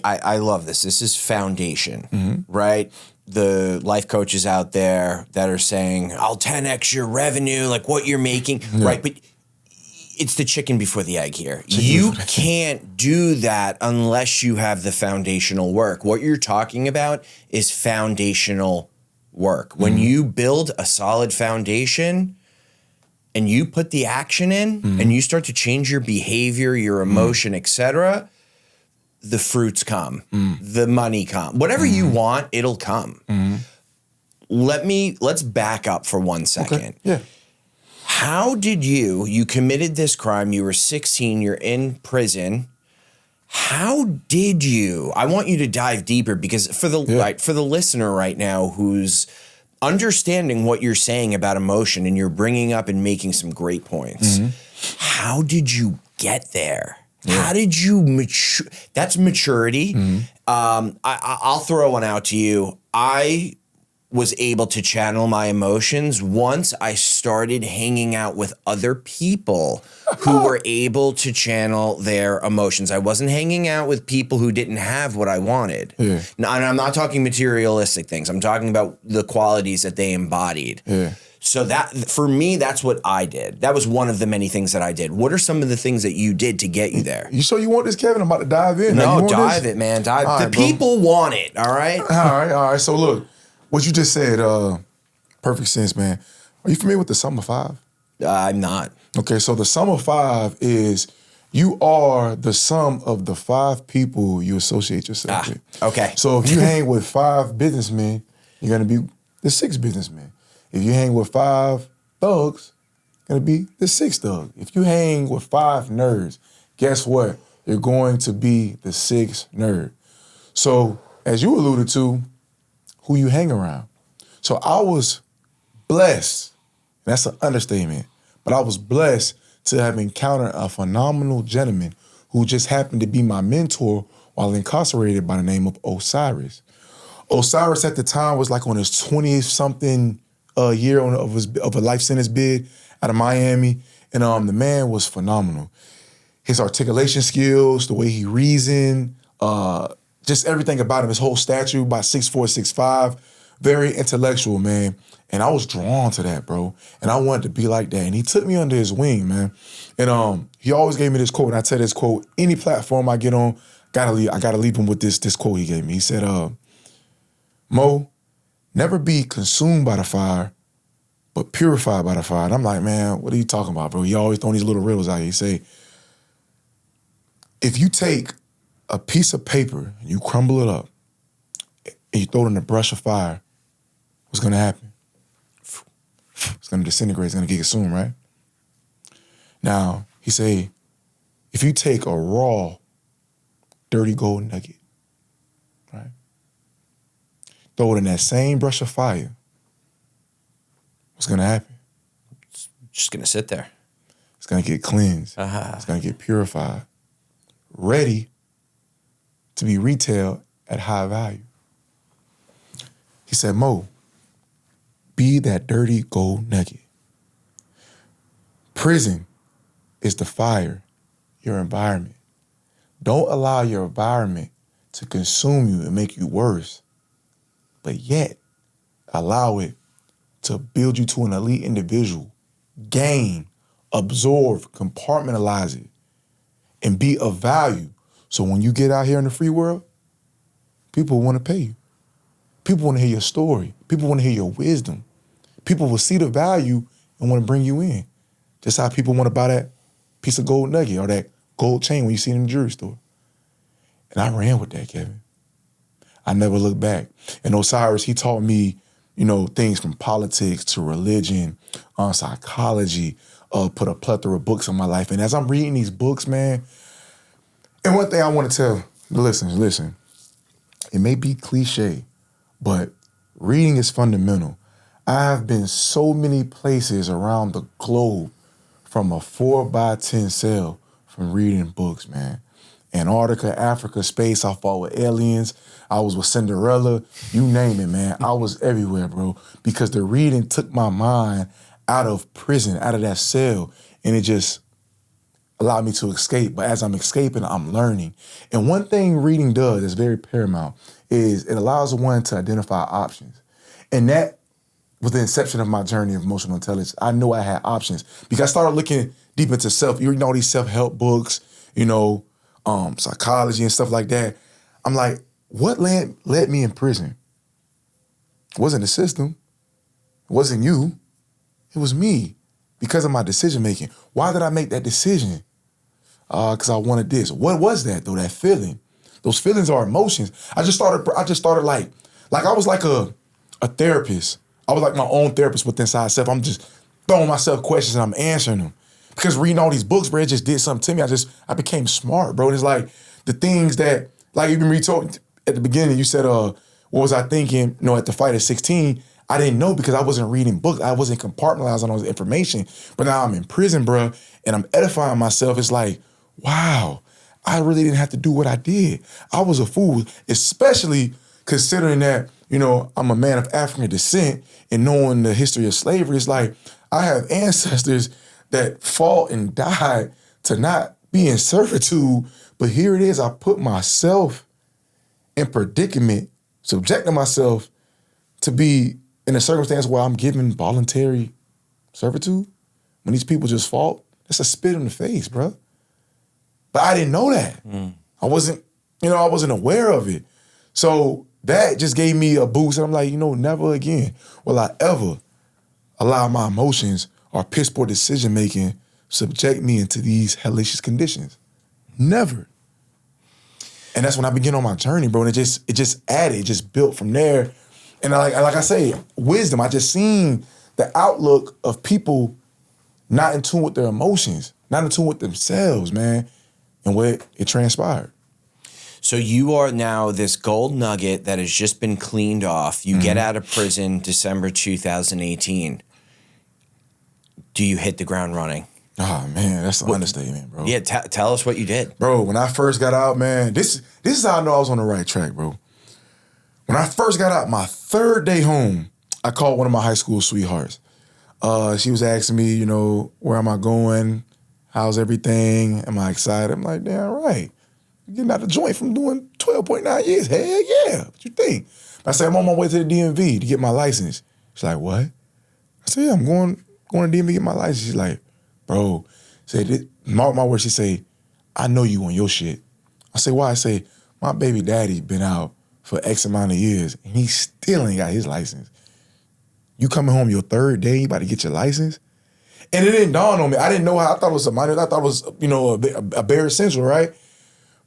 I love this. This is foundation, right? The life coaches out there that are saying, I'll 10x your revenue, what you're making, right? But it's the chicken before the egg here. You can't do that unless you have the foundational work. What you're talking about is foundational work. When you build a solid foundation and you put the action in and you start to change your behavior, your emotion, etc., the fruits come, the money come. Whatever you want, it'll come. Let's back up for 1 second.
Okay. Yeah.
How did you committed this crime, you were 16, you're in prison. How did you, I want you to dive deeper because for the listener right now who's understanding what you're saying about emotion and you're bringing up and making some great points, how did you get there? Yeah. How did you mature? That's maturity. I'll throw one out to you. I was able to channel my emotions once I started hanging out with other people who were able to channel their emotions. I wasn't hanging out with people who didn't have what I wanted. Yeah. Now, and I'm not talking materialistic things. I'm talking about the qualities that they embodied. Yeah. So that, for me, that's what I did. That was one of the many things that I did. What are some of the things that you did to get you there?
You sure you want this, Kevin? I'm about to dive in.
No, dive it, man. Dive. All right, people want it, all right?
All right. So look, what you just said, perfect sense, man. Are you familiar with the sum of 5?
I'm not.
Okay, so the sum of 5 is you are the sum of the 5 people you associate yourself with.
Okay.
So if you hang with 5 businessmen, you're going to be the 6th businessman. If you hang with 5 thugs, you're going to be the 6th thug. If you hang with 5 nerds, guess what? You're going to be the 6th nerd. So as you alluded to, who you hang around. So I was blessed, that's an understatement, but I was blessed to have encountered a phenomenal gentleman who just happened to be my mentor while incarcerated by the name of Osiris. Osiris at the time was like on his 20-something year of a life sentence bid out of Miami, and the man was phenomenal. His articulation skills, the way he reasoned, just everything about him, his whole stature, about 6'4", 6'5", very intellectual, man. And I was drawn to that, bro. And I wanted to be like that. And he took me under his wing, man. And he always gave me this quote, and I tell this quote, any platform I get on, I gotta leave him with this quote he gave me. He said, Mo, never be consumed by the fire, but purified by the fire. And I'm like, man, what are you talking about, bro? He always throwing these little riddles out here. He say, if you take a piece of paper and you crumble it up and you throw it in a brush of fire, what's gonna happen? It's gonna disintegrate, it's gonna get consumed, right? Now, he say, if you take a raw, dirty gold nugget, right? Throw it in that same brush of fire, what's gonna happen?
It's just gonna sit there.
It's gonna get cleansed. It's gonna get purified, ready to be retailed at high value. He said, Mo, be that dirty gold nugget. Prison is the fire, your environment. Don't allow your environment to consume you and make you worse, but yet allow it to build you to an elite individual, gain, absorb, compartmentalize it, and be of value. So when you get out here in the free world, people want to pay you. People want to hear your story. People want to hear your wisdom. People will see the value and want to bring you in. Just how people want to buy that piece of gold nugget or that gold chain when you see it in the jewelry store. And I ran with that, Kevin. I never looked back. And Osiris, he taught me, things from politics to religion, psychology, put a plethora of books in my life. And as I'm reading these books, man, and one thing I want to tell the listeners, listen, it may be cliche, but reading is fundamental. I have been so many places around the globe from a 4x10 cell from reading books, man. Antarctica, Africa, space, I fought with aliens. I was with Cinderella, you name it, man. I was everywhere, bro, because the reading took my mind out of prison, out of that cell, and it just allowed me to escape. But as I'm escaping, I'm learning. And one thing reading does that's very paramount is it allows one to identify options. And that was the inception of my journey of emotional intelligence. I knew I had options because I started looking deep into self. You know, all these self-help books, you know, psychology and stuff like that. I'm like, what led me in prison? It wasn't the system. It wasn't you. It was me because of my decision making. Why did I make that decision? Because I wanted this. What was that though? That feeling. Those feelings are emotions. I just started like I was like a therapist. I was like my own therapist within inside self. I'm just throwing myself questions and I'm answering them. Because reading all these books, bro, it just did something to me. I became smart, bro. It's like the things that, like even we told at the beginning, you said, what was I thinking, you know, at the fight at 16? I didn't know because I wasn't reading books. I wasn't compartmentalizing all this information. But now I'm in prison, bro, and I'm edifying myself. It's like, wow, I really didn't have to do what I did. I was a fool, especially considering that, you know, I'm a man of African descent and knowing the history of slavery. It's like I have ancestors that fought and died to not be in servitude. But here it is, I put myself in predicament, subjecting myself to be in a circumstance where I'm given voluntary servitude. When these people just fought, that's a spit in the face, bro. But I didn't know that. I wasn't aware of it. So that just gave me a boost. And I'm like, you know, never again will I ever allow my emotions or piss poor decision making subject me into these hellacious conditions. Never. And that's when I began on my journey, bro. And it just added, it just built from there. And like I say, wisdom. I just seen the outlook of people not in tune with their emotions, not in tune with themselves, man. And what it transpired.
So you are now this gold nugget that has just been cleaned off. You get out of prison December 2018. Do you hit the ground running?
Oh, man, that's an understatement, bro.
Yeah, tell us what you did.
Bro, when I first got out, man, this is how I know I was on the right track, bro. When I first got out, my third day home, I called one of my high school sweethearts. She was asking me, you know, where am I going? How's everything? Am I excited? I'm like, damn right. You're getting out the joint from doing 12.9 years. Hell yeah. What you think? I said, I'm on my way to the DMV to get my license. She's like, what? I said, yeah, I'm going to DMV to get my license. She's like, bro, mark my words, she say, I know you on your shit. I say, why? I say, my baby daddy been out for X amount of years and he still ain't got his license. You coming home your third day, you about to get your license? And it didn't dawn on me. I didn't know how. I thought it was a minor. I thought it was, you know, a bare essential, right?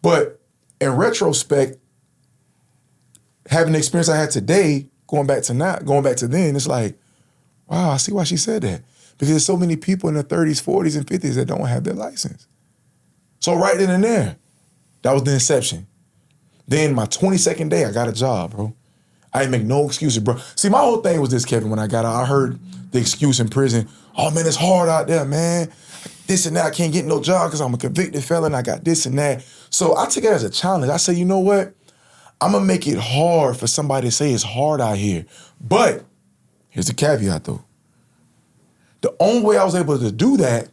But in retrospect, having the experience I had today, going back to then, it's like, wow, I see why she said that. Because there's so many people in their 30s, 40s, and 50s that don't have their license. So right then and there, that was the inception. Then my 22nd day, I got a job, bro. I didn't make no excuses, bro. See, my whole thing was this, Kevin, when I got out. I heard the excuse in prison, oh man, it's hard out there, man. This and that, I can't get no job because I'm a convicted felon, I got this and that. So I took it as a challenge. I said, you know what? I'm gonna make it hard for somebody to say it's hard out here. But here's the caveat though. The only way I was able to do that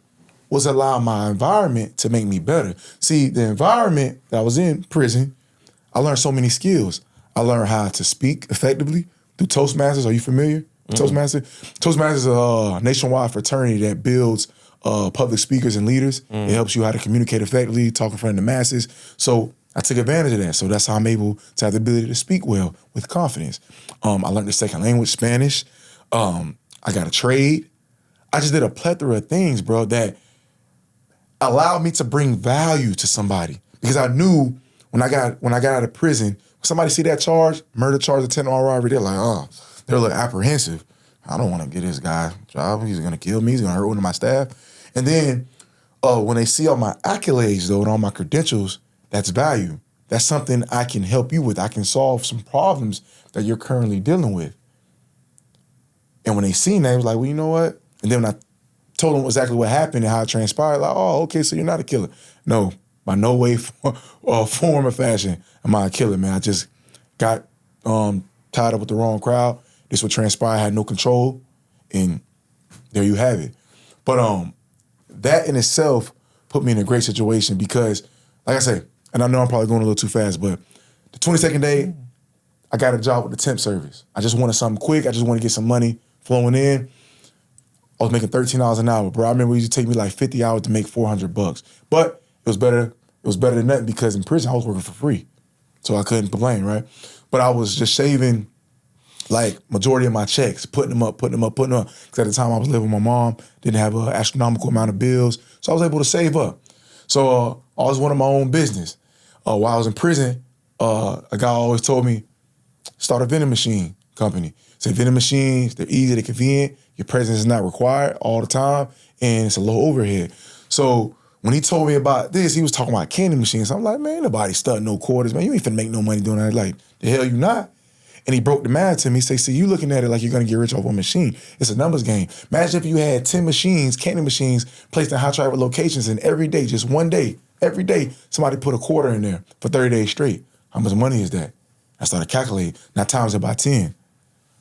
was allow my environment to make me better. See, the environment that I was in, prison, I learned so many skills. I learned how to speak effectively through Toastmasters. Are you familiar with Toastmasters? Toastmasters is a nationwide fraternity that builds public speakers and leaders. It helps you how to communicate effectively, talk in front of the masses. So I took advantage of that. So that's how I'm able to have the ability to speak well with confidence. I learned the second language, Spanish. I got a trade. I just did a plethora of things, bro, that allowed me to bring value to somebody. Because I knew when I got out of prison, somebody see that charge, murder charge, attempted armed robbery, they're like, oh, they're a little apprehensive. I don't want to get this guy a job. He's going to kill me. He's going to hurt one of my staff. And then when they see all my accolades, though, and all my credentials, that's value. That's something I can help you with. I can solve some problems that you're currently dealing with. And when they seen that, it was like, well, you know what? And then when I told them exactly what happened and how it transpired, like, oh, okay, so you're not a killer. No, by no way, form, or fashion am I a killer, man. I just got tied up with the wrong crowd. This would transpire. I had no control, and there you have it. But that in itself put me in a great situation because, like I say, and I know I'm probably going a little too fast, but the 22nd day, I got a job with the temp service. I just wanted something quick. I just wanted to get some money flowing in. I was making $13 an hour, bro. I remember it used to take me like 50 hours to make $400. But it was better. It was better than nothing because in prison I was working for free. So I couldn't complain, right? But I was just saving like majority of my checks, putting them up. Because at the time I was living with my mom, didn't have an astronomical amount of bills. So I was able to save up. So I was running my own business. While I was in prison, a guy always told me, start a vending machine company. Say vending machines, they're easy, they're convenient, your presence is not required all the time, and it's a low overhead. So when he told me about this, he was talking about candy machines. I'm like, man, nobody stuck no quarters, man. You ain't finna make no money doing that. Like, the hell you not? And he broke the math to me. He said, see, you looking at it like you're gonna get rich off a machine. It's a numbers game. Imagine if you had 10 machines, candy machines, placed in high traffic locations, and every day, just one day, every day, somebody put a quarter in there for 30 days straight. How much money is that? I started calculating. Now times it by 10.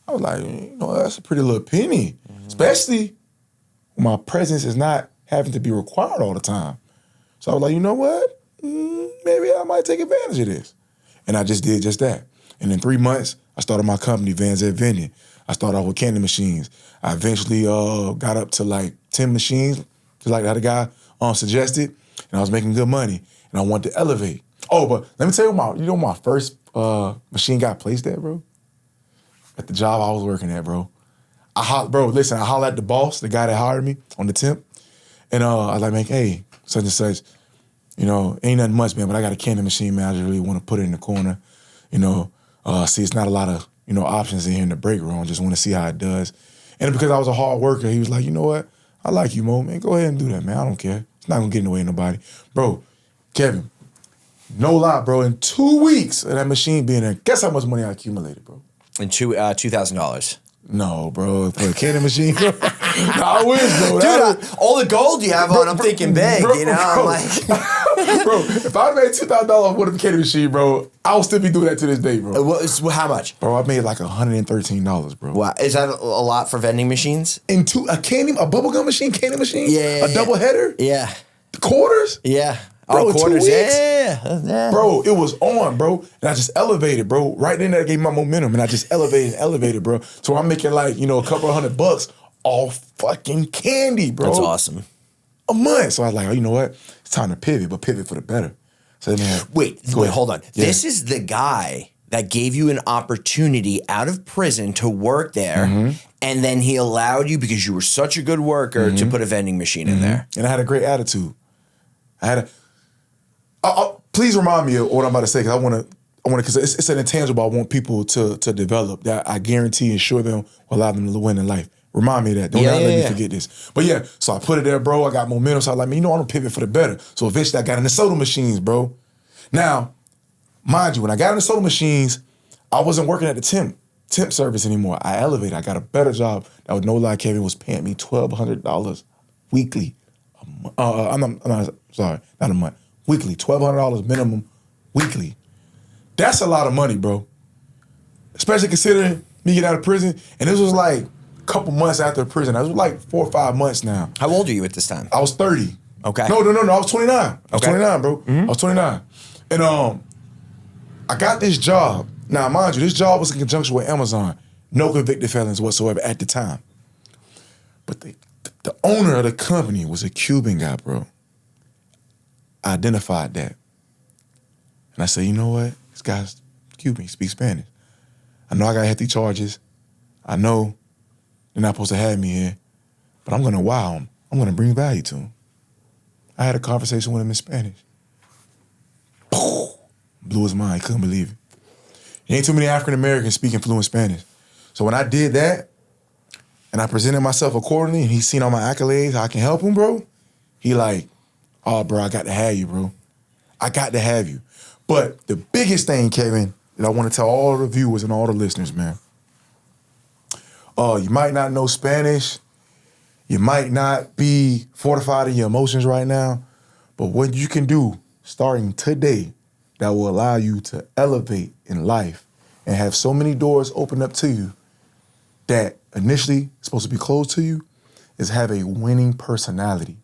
I was like, you know, that's a pretty little penny, especially when my presence is not having to be required all the time. So I was like, you know what? Maybe I might take advantage of this. And I just did just that. And in 3 months, I started my company, Van Zet Vending. I started off with candy machines. I eventually got up to like 10 machines, just like the other guy suggested, and I was making good money, and I wanted to elevate. Oh, but let me tell you my first machine got placed at, bro? At the job I was working at, bro. I hollered at the boss, the guy that hired me on the temp, and I was like, man, hey, such and such, you know, ain't nothing much, man, but I got a candy machine, man. I just really want to put it in the corner, you know. See, it's not a lot of, you know, options in here in the break room. Just want to see how it does. And because I was a hard worker, he was like, you know what? I like you, Mo, man. Go ahead and do that, man. I don't care. It's not going to get in the way of nobody. Bro, Kevin, no lie, bro. In 2 weeks of that machine being there, guess how much money I accumulated, bro?
In $2,000.
No, bro, for a candy machine. No, I wish, bro.
Dude, all the gold you have on, I'm thinking big, you know? I'm like,
bro, if I made $2,000 with a candy machine, bro, I'll still be doing that to this day, bro.
How much?
Bro, I made like $113, bro.
Wow, is that a lot for vending machines?
A bubblegum machine, candy machine?
Yeah.
A double header?
Yeah.
Quarters?
Yeah.
Bro,
quarters,
2 weeks?
Yeah.
Bro, it was on, bro. And I just elevated, bro. Right then that gave me my momentum. And I just elevated, bro. So I'm making like, you know, a couple of $100 off fucking candy, bro.
That's awesome.
A month. So I was like, oh, you know what? It's time to pivot, but pivot for the better. So then,
Wait, hold on. Yeah. This is the guy that gave you an opportunity out of prison to work there, and then he allowed you, because you were such a good worker, to put a vending machine in there.
And I had a great attitude. Please remind me of what I'm about to say, because I want to, because it's an intangible I want people to develop that I guarantee ensure them will allow them to win in life. Remind me of that. Don't let me forget this. But yeah, so I put it there, bro. I got momentum. So I was like, man, you know, I'm going to pivot for the better. So eventually I got into soda machines, bro. Now, mind you, when I got into soda machines, I wasn't working at the temp service anymore. I elevated. I got a better job. That was no lie, Kevin was paying me $1,200 weekly. I'm sorry, not a month. Weekly, $1,200 minimum weekly. That's a lot of money, bro. Especially considering me getting out of prison. And this was like a couple months after prison. I was like 4 or 5 months now.
How old are you at this time?
I was 30.
Okay.
No, I was 29. I was 29, bro. I was 29. And I got this job. Now, mind you, this job was in conjunction with Amazon. No convicted felons whatsoever at the time. But the owner of the company was a Cuban guy, bro. I identified that. And I said, you know what? This guy's Cuban, he speaks Spanish. I know I got hefty charges. I know they're not supposed to have me here, but I'm gonna wow him. I'm gonna bring value to him. I had a conversation with him in Spanish. Blew his mind, he couldn't believe it. There ain't too many African Americans speaking fluent Spanish. So when I did that, and I presented myself accordingly, and he seen all my accolades, how I can help him, bro, he like, oh, bro, I got to have you, bro. I got to have you. But the biggest thing, Kevin, that I want to tell all the viewers and all the listeners, man, you might not know Spanish. You might not be fortified in your emotions right now. But what you can do starting today that will allow you to elevate in life and have so many doors open up to you that initially supposed to be closed to you is have a winning personality.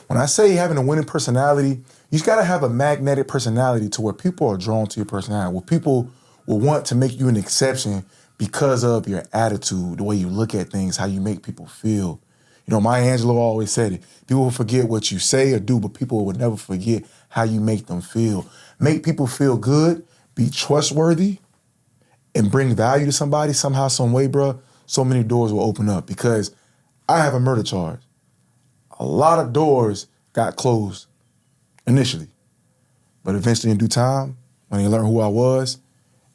When I say having a winning personality, you just gotta have a magnetic personality to where people are drawn to your personality, where people will want to make you an exception because of your attitude, the way you look at things, how you make people feel. You know, Maya Angelou always said it. People will forget what you say or do, but people will never forget how you make them feel. Make people feel good, be trustworthy, and bring value to somebody somehow, some way, bro. So many doors will open up because I have a murder charge. A lot of doors got closed initially. But eventually in due time, when they learned who I was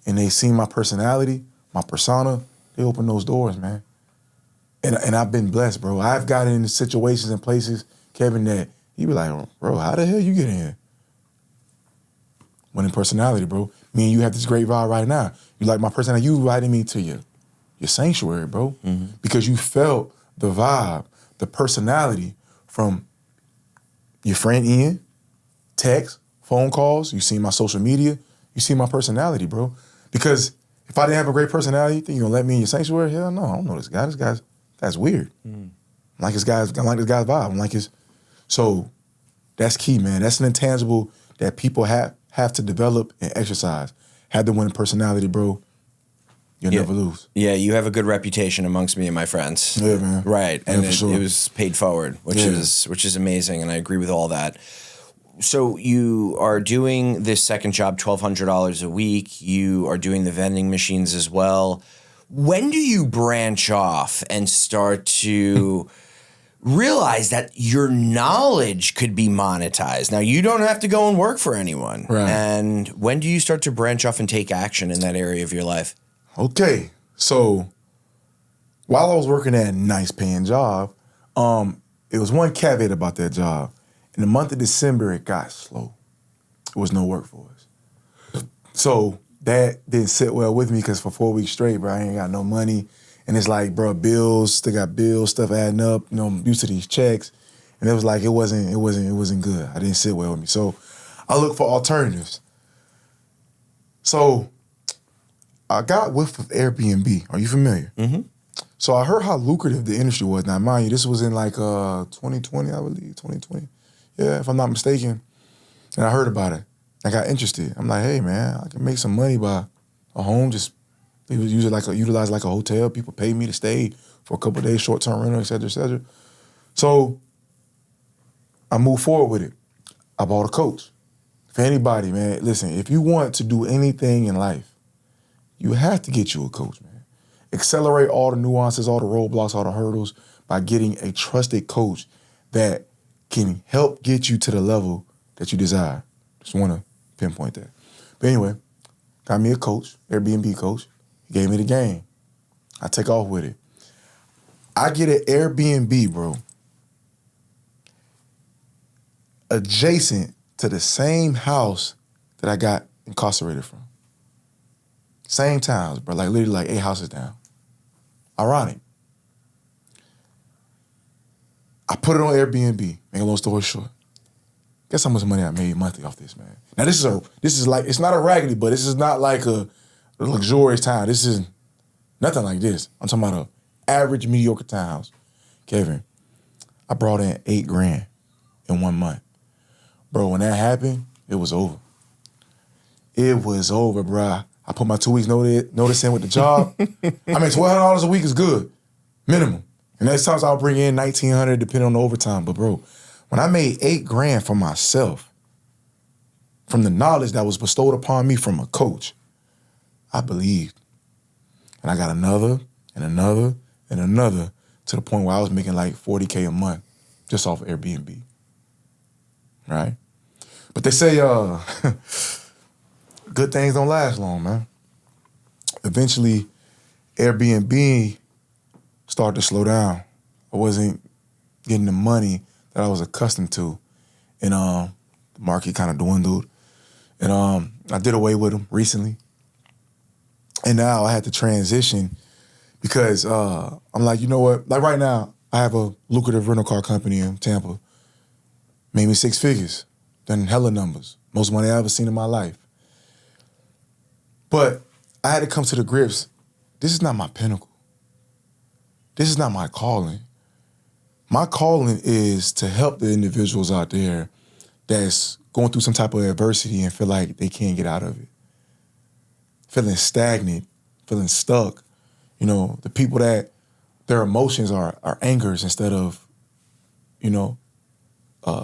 and they seen my personality, my persona, they opened those doors, man. And I've been blessed, bro. I've gotten into situations and places, Kevin, that you be like, bro, how the hell you get in here? When in personality, bro. Me and you have this great vibe right now. You like my personality, you invited me to your sanctuary, bro. Because you felt the vibe, the personality from your friend Ian, text, phone calls, you see my social media, you see my personality, bro. Because if I didn't have a great personality, you think you're gonna let me in your sanctuary? Hell no, I don't know this guy. That's weird. I like this guy's vibe. I like his. So that's key, man. That's an intangible that people have to develop and exercise. Have to win a personality, bro. You'll never lose.
Yeah, you have a good reputation amongst me and my friends.
Yeah, man.
Right, and
for sure.
it was paid forward, which is amazing, and I agree with all that. So you are doing this second job, $1,200 a week. You are doing the vending machines as well. When do you branch off and start to realize that your knowledge could be monetized? Now, you don't have to go and work for anyone.
Right.
And when do you start to branch off and take action in that area of your life?
Okay, so while I was working at a nice paying job, it was one caveat about that job. In the month of December, it got slow. There was no work for us. So that didn't sit well with me because for 4 weeks straight, bro, I ain't got no money. And it's like, bro, bills, still got bills, stuff adding up, you know, I'm used to these checks. And it was like, it wasn't good. I didn't sit well with me. So I looked for alternatives. So I got whiff of Airbnb. Are you familiar? Mm-hmm. So I heard how lucrative the industry was. Now, mind you, this was in like 2020, I believe, 2020. Yeah, if I'm not mistaken. And I heard about it. I got interested. I'm like, hey, man, I can make some money by a home. Just utilize like a hotel. People pay me to stay for a couple of days, short-term rental, et cetera, et cetera. So I moved forward with it. I bought a coach. For anybody, man, listen, if you want to do anything in life, you have to get you a coach, man. Accelerate all the nuances, all the roadblocks, all the hurdles by getting a trusted coach that can help get you to the level that you desire. Just want to pinpoint that. But anyway, got me a coach, Airbnb coach. He gave me the game. I take off with it. I get an Airbnb, bro, adjacent to the same house that I got incarcerated from. Same towns, bro, like literally like 8 houses down. Ironic. I put it on Airbnb, make a long story short. Guess how much money I made monthly off this, man. Now this is like, it's not a raggedy, but this is not like a luxurious town. This is nothing like this. I'm talking about a average mediocre townhouse. Kevin, I brought in $8,000 in 1 month. Bro, when that happened, it was over. It was over, bro. I put my 2 weeks notice in with the job. I mean, $1,200 a week is good, minimum. And there's times I'll bring in $1,900 depending on the overtime. But bro, when I made $8,000 for myself, from the knowledge that was bestowed upon me from a coach, I believed. And I got another and another and another to the point where I was making like $40K a month just off Airbnb, right? But they say good things don't last long, man. Eventually, Airbnb started to slow down. I wasn't getting the money that I was accustomed to. And the market kind of dwindled. And I did away with them recently. And now I had to transition because I'm like, you know what? Like right now, I have a lucrative rental car company in Tampa. Made me 6 figures. Done hella numbers. Most money I ever seen in my life. But I had to come to the grips. This is not my pinnacle. This is not my calling. My calling is to help the individuals out there that's going through some type of adversity and feel like they can't get out of it. Feeling stagnant, feeling stuck, You know, the people that their emotions are angers instead of, you know,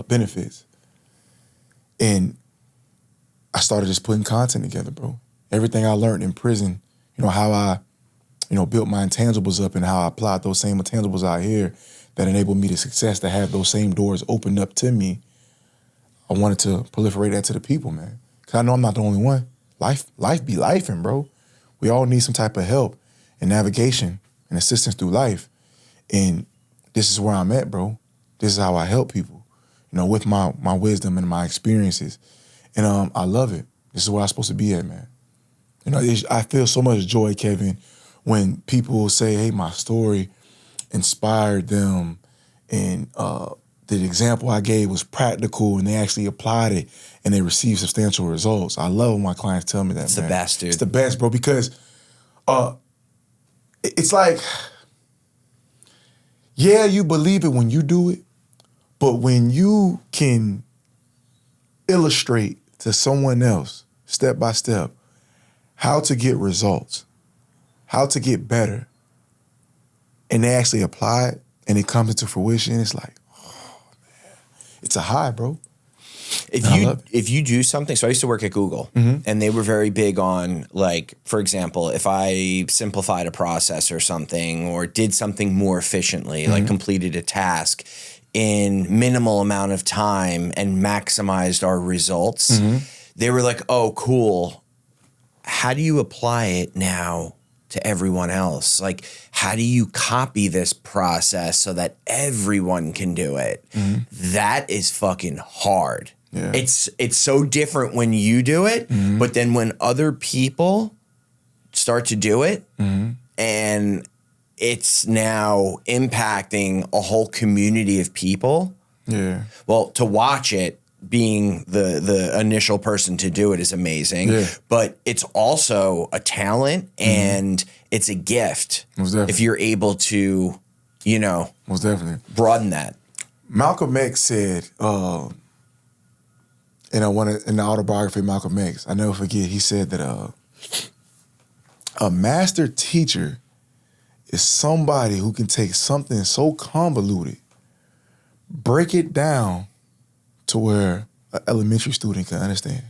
benefits. And I started just putting content together, bro. Everything I learned in prison, you know, how I, you know, built my intangibles up and how I applied those same intangibles out here that enabled me to success, to have those same doors opened up to me. I wanted to proliferate that to the people, man. Because I know I'm not the only one. Life be lifing, bro. We all need some type of help and navigation and assistance through life. And this is where I'm at, bro. This is how I help people, you know, with my wisdom and my experiences. And I love it. This is where I'm supposed to be at, man. You know, I feel so much joy, Kevin, when people say, hey, my story inspired them and the example I gave was practical and they actually applied it and they received substantial results. I love when my clients tell me that,
It's
man.
the best, dude.
It's the best, bro, because it's like, yeah, you believe it when you do it, but when you can illustrate to someone else, step by step, how to get results, how to get better, and they actually apply it and it comes into fruition, it's like, oh, man, it's a high, bro.
If you do something, so I used to work at Google, and they were very big on, like, for example, if I simplified a process or something or did something more efficiently, like completed a task in minimal amount of time and maximized our results, they were like, oh, cool. How do you apply it now to everyone else? Like, how do you copy this process so that everyone can do it? That is fucking hard.
Yeah.
It's so different when you do it, but then when other people start to do it and it's now impacting a whole community of people.
Yeah.
Well, to watch it, being the initial person to do it is amazing, but it's also a talent and it's a gift if you're able to, you know,
most definitely
broaden that.
Malcolm X said, in the autobiography of Malcolm X, I never forget, he said that a master teacher is somebody who can take something so convoluted, break it down to where an elementary student can understand.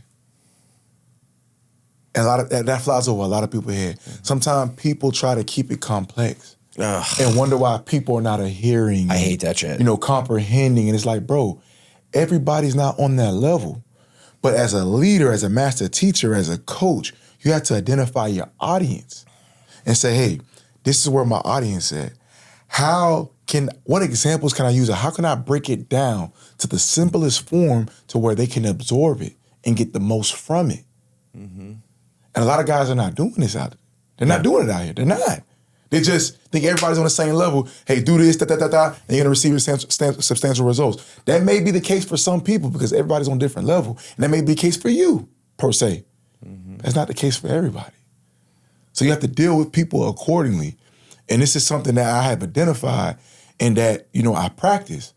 And a lot of that flies over a lot of people's head. Sometimes people try to keep it complex and wonder why people are not adhering.
I hate that shit.
You know, comprehending. And it's like, bro, everybody's not on that level. But as a leader, as a master teacher, as a coach, you have to identify your audience and say, hey, this is where my audience is at. What examples can I use? How can I break it down to the simplest form to where they can absorb it and get the most from it? And a lot of guys are not doing this out there. They're not doing it out here. They're not. They just think everybody's on the same level. Hey, do this, and you're going to receive substantial results. That may be the case for some people because everybody's on a different level. And that may be the case for you, per se. That's not the case for everybody. So you have to deal with people accordingly. And this is something that I have identified and that, you know, I practice.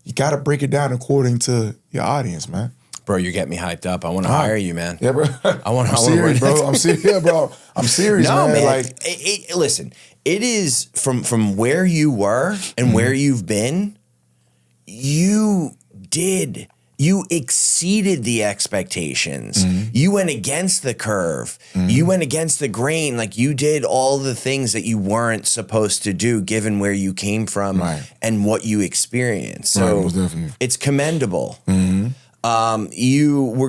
You got to break it down according to your audience, man.
Bro, you're getting me hyped up. I want to hire you, man.
Yeah, bro.
I'm
serious, bro. I'm serious, yeah, bro. I'm serious,
no, man.
Like,
listen, it is from where you were and where you've been. You exceeded the expectations. You went against the curve. You went against the grain. Like, you did all the things that you weren't supposed to do given where you came from and what you experienced. So it's commendable. We're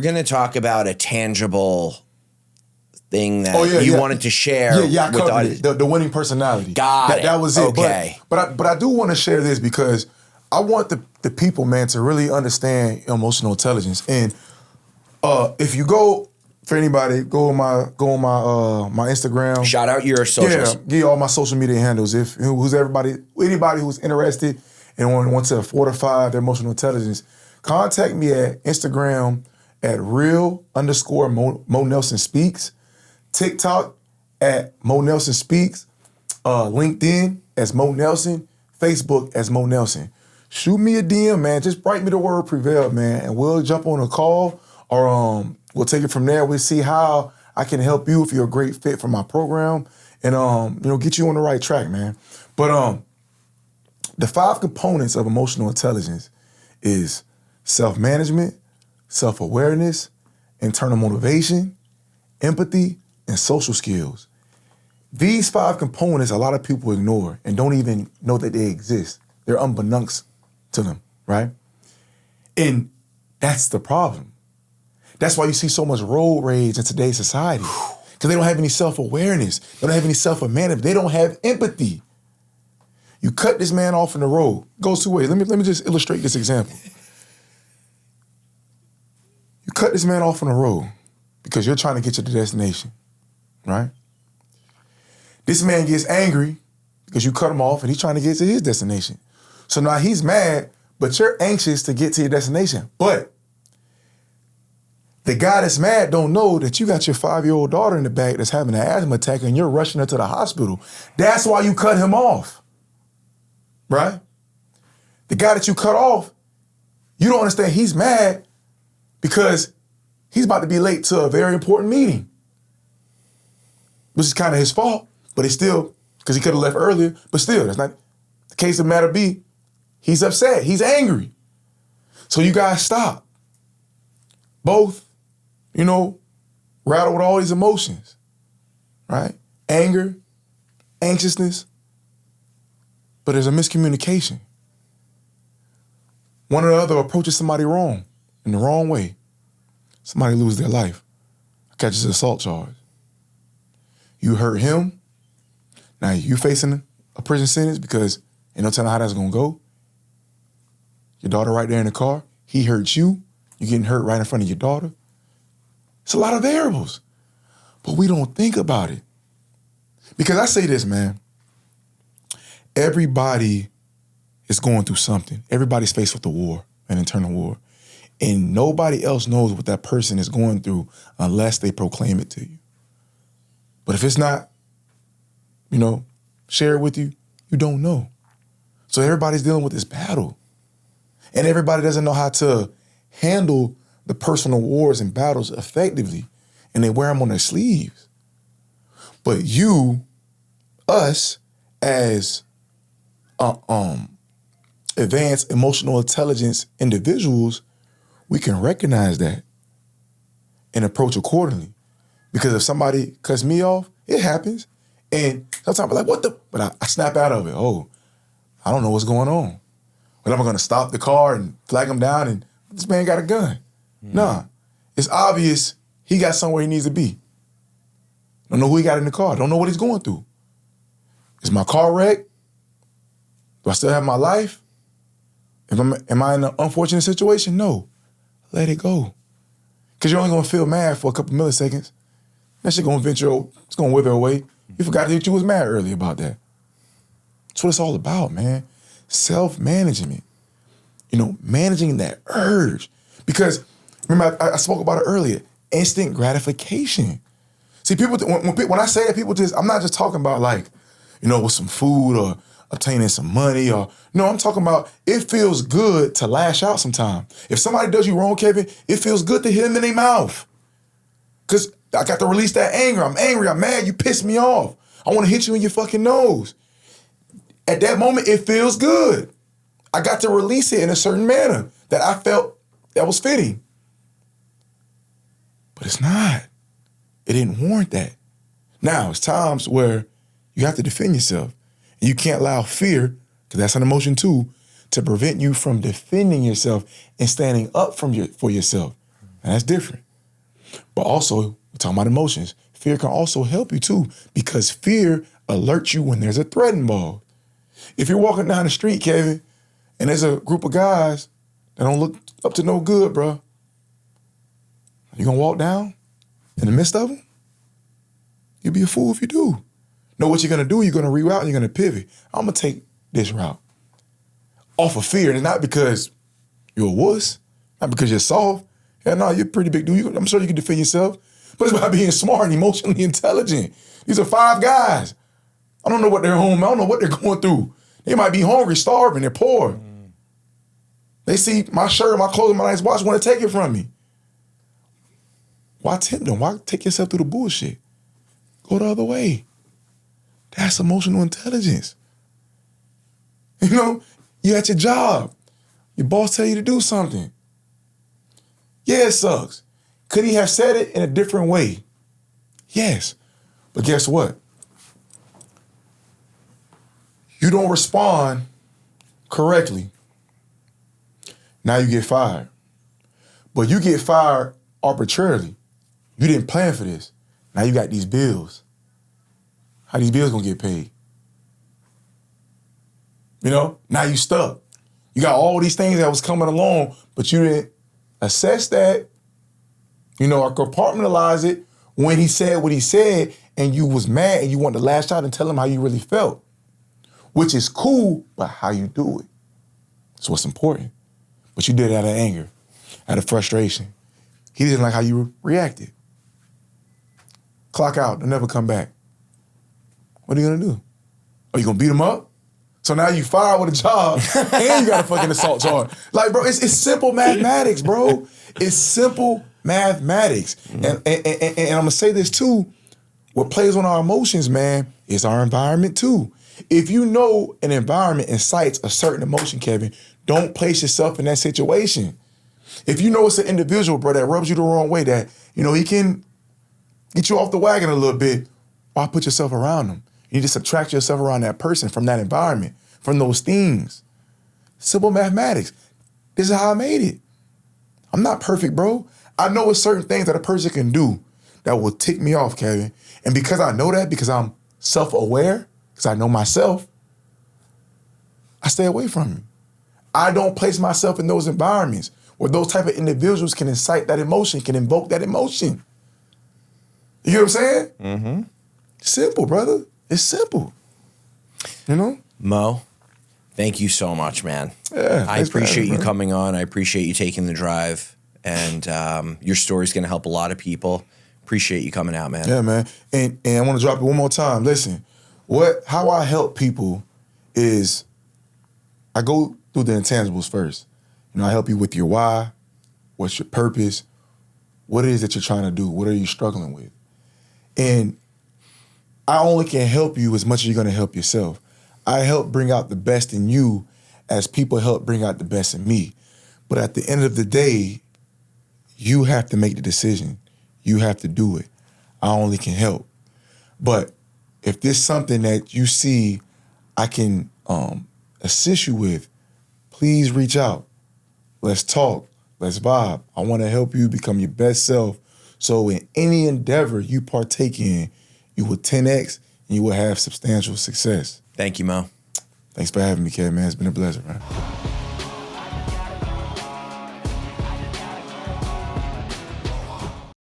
going to talk about a tangible thing that you wanted to share with the audience.
The winning personality.
Got it.
That was it.
Okay.
But I do want to share this because I want the people, man, to really understand emotional intelligence. And if you go, for anybody, go on my Instagram.
Shout out your socials.
Yeah, all my social media handles. Anybody who's interested and wants to fortify their emotional intelligence, contact me at Instagram at real_Mo Nelson Speaks, TikTok at Mo Nelson Speaks, LinkedIn as Mo Nelson, Facebook as Mo Nelson. Shoot me a DM, man. Just write me the word prevail, man, and we'll jump on a call or we'll take it from there. We'll see how I can help you if you're a great fit for my program. and get you on the right track, man. But the 5 components of emotional intelligence is self-management, self-awareness, internal motivation, empathy, and social skills. These 5 components a lot of people ignore and don't even know that they exist. They're unbeknownst to them, right? And that's the problem. That's why you see so much road rage in today's society. Because they don't have any self-awareness. They don't have any self-management. They don't have empathy. You cut this man off in the road. It goes 2 ways. Let me just illustrate this example. You cut this man off on the road because you're trying to get to the destination, right? This man gets angry because you cut him off and he's trying to get to his destination. So now he's mad, but you're anxious to get to your destination. But the guy that's mad don't know that you got your 5-year-old daughter in the back that's having an asthma attack and you're rushing her to the hospital. That's why you cut him off, right? The guy that you cut off, you don't understand he's mad because he's about to be late to a very important meeting, which is kind of his fault, but it's still, because he could have left earlier, but still, that's not the case of matter be. He's upset, he's angry. So you guys stop. Both, rattle with all these emotions, right? Anger, anxiousness, but there's a miscommunication. One or the other approaches somebody wrong, in the wrong way. Somebody loses their life, catches an assault charge. You hurt him, now you facing a prison sentence because ain't no telling how that's gonna go. Your daughter right there in the car, he hurts you, you're getting hurt right in front of your daughter. It's a lot of variables, but we don't think about it. Because I say this, man, everybody is going through something. Everybody's faced with a war, an internal war. And nobody else knows what that person is going through unless they proclaim it to you. But if it's not, shared with you, you don't know. So everybody's dealing with this battle. And everybody doesn't know how to handle the personal wars and battles effectively. And they wear them on their sleeves. But us, as advanced emotional intelligence individuals, we can recognize that and approach accordingly. Because if somebody cuts me off, it happens. And sometimes I'm like, what the? But I snap out of it. Oh, I don't know what's going on. But I'm going to stop the car and flag him down and this man got a gun. Nah, it's obvious he got somewhere he needs to be. Don't know who he got in the car. Don't know what he's going through. Is my car wrecked? Do I still have my life? Am I in an unfortunate situation? No. Let it go. Because you're only going to feel mad for a couple milliseconds. That shit going to it's going to wither away. You forgot that you was mad earlier about that. That's what it's all about, man. Self-management. Managing that urge. Because, remember, I spoke about it earlier, instant gratification. See, people, when I say that, people I'm not just talking about with some food or obtaining some money no, I'm talking about it feels good to lash out sometime. If somebody does you wrong, Kevin, it feels good to hit them in their mouth. Because I got to release that anger. I'm angry, I'm mad, you pissed me off. I want to hit you in your fucking nose. At that moment, it feels good. I got to release it in a certain manner that I felt that was fitting. But it's not. It didn't warrant that. Now, it's times where you have to defend yourself. And you can't allow fear, because that's an emotion too, to prevent you from defending yourself and standing up for yourself. And that's different. But also, we're talking about emotions. Fear can also help you too, because fear alerts you when there's a threat involved. If you're walking down the street, Kevin, and there's a group of guys that don't look up to no good, bro, you gonna walk down in the midst of them? You'd be a fool if you do. Know what you're gonna do, you're gonna reroute and you're gonna pivot. I'm gonna take this route. Off of fear, and it's not because you're a wuss, not because you're soft. Yeah, no, you're a pretty big dude. I'm sure you can defend yourself. But it's about being smart and emotionally intelligent. These are 5 guys. I don't know what they're home. I don't know what they're going through. They might be hungry, starving, they're poor. They see my shirt, my clothes, my nice watch, want to take it from me. Why tempt them? Why take yourself through the bullshit? Go the other way. That's emotional intelligence. You know, you at your job. Your boss tell you to do something. Yeah, it sucks. Could he have said it in a different way? Yes. But guess what? You don't respond correctly. Now you get fired. But you get fired arbitrarily. You didn't plan for this. Now you got these bills. How these bills gonna get paid? You know, now you stuck. You got all these things that was coming along, but you didn't assess that, you know, or compartmentalize it when he said what he said, and you was mad and you wanted to lash out and tell him how you really felt, which is cool, but how you do it is what's important. But you did it out of anger, out of frustration. He didn't like how you reacted. Clock out, they'll never come back. What are you gonna do? Are you gonna beat him up? So now you fired with a job and you got a fucking assault charge. Like, bro, it's simple mathematics, bro. It's simple mathematics. And I'm gonna say this too, what plays on our emotions, man, is our environment too. If you know an environment incites a certain emotion, Kevin, don't place yourself in that situation. If you know it's an individual, bro, that rubs you the wrong way, that, you know, he can get you off the wagon a little bit, why put yourself around him? You need to subtract yourself around that person, from that environment, from those things. Simple mathematics. This is how I made it. I'm not perfect, bro. I know it's certain things that a person can do that will tick me off, Kevin. And because I know that, because I'm self-aware, because I know myself, I stay away from it. I don't place myself in those environments where those type of individuals can incite that emotion, can invoke that emotion. You get what I'm saying?
Mm-hmm.
Simple, brother. It's simple. You know?
Mo, thank you so much, man.
Yeah,
I appreciate you coming on. I appreciate you taking the drive. And your story's going to help a lot of people. Appreciate you coming out, man.
Yeah, man. And I want to drop it one more time. Listen, how I help people is I go through the intangibles first. You know, I help you with your why, what's your purpose, what it is that you're trying to do, what are you struggling with. And I only can help you as much as you're going to help yourself. I help bring out the best in you as people help bring out the best in me. But at the end of the day, you have to make the decision. You have to do it. I only can help. But if there's something that you see I can assist you with, please reach out. Let's talk. Let's vibe. I want to help you become your best self. So in any endeavor you partake in, you will 10X and you will have substantial success.
Thank you, Mo.
Thanks for having me, Kev, man. It's been a pleasure, man.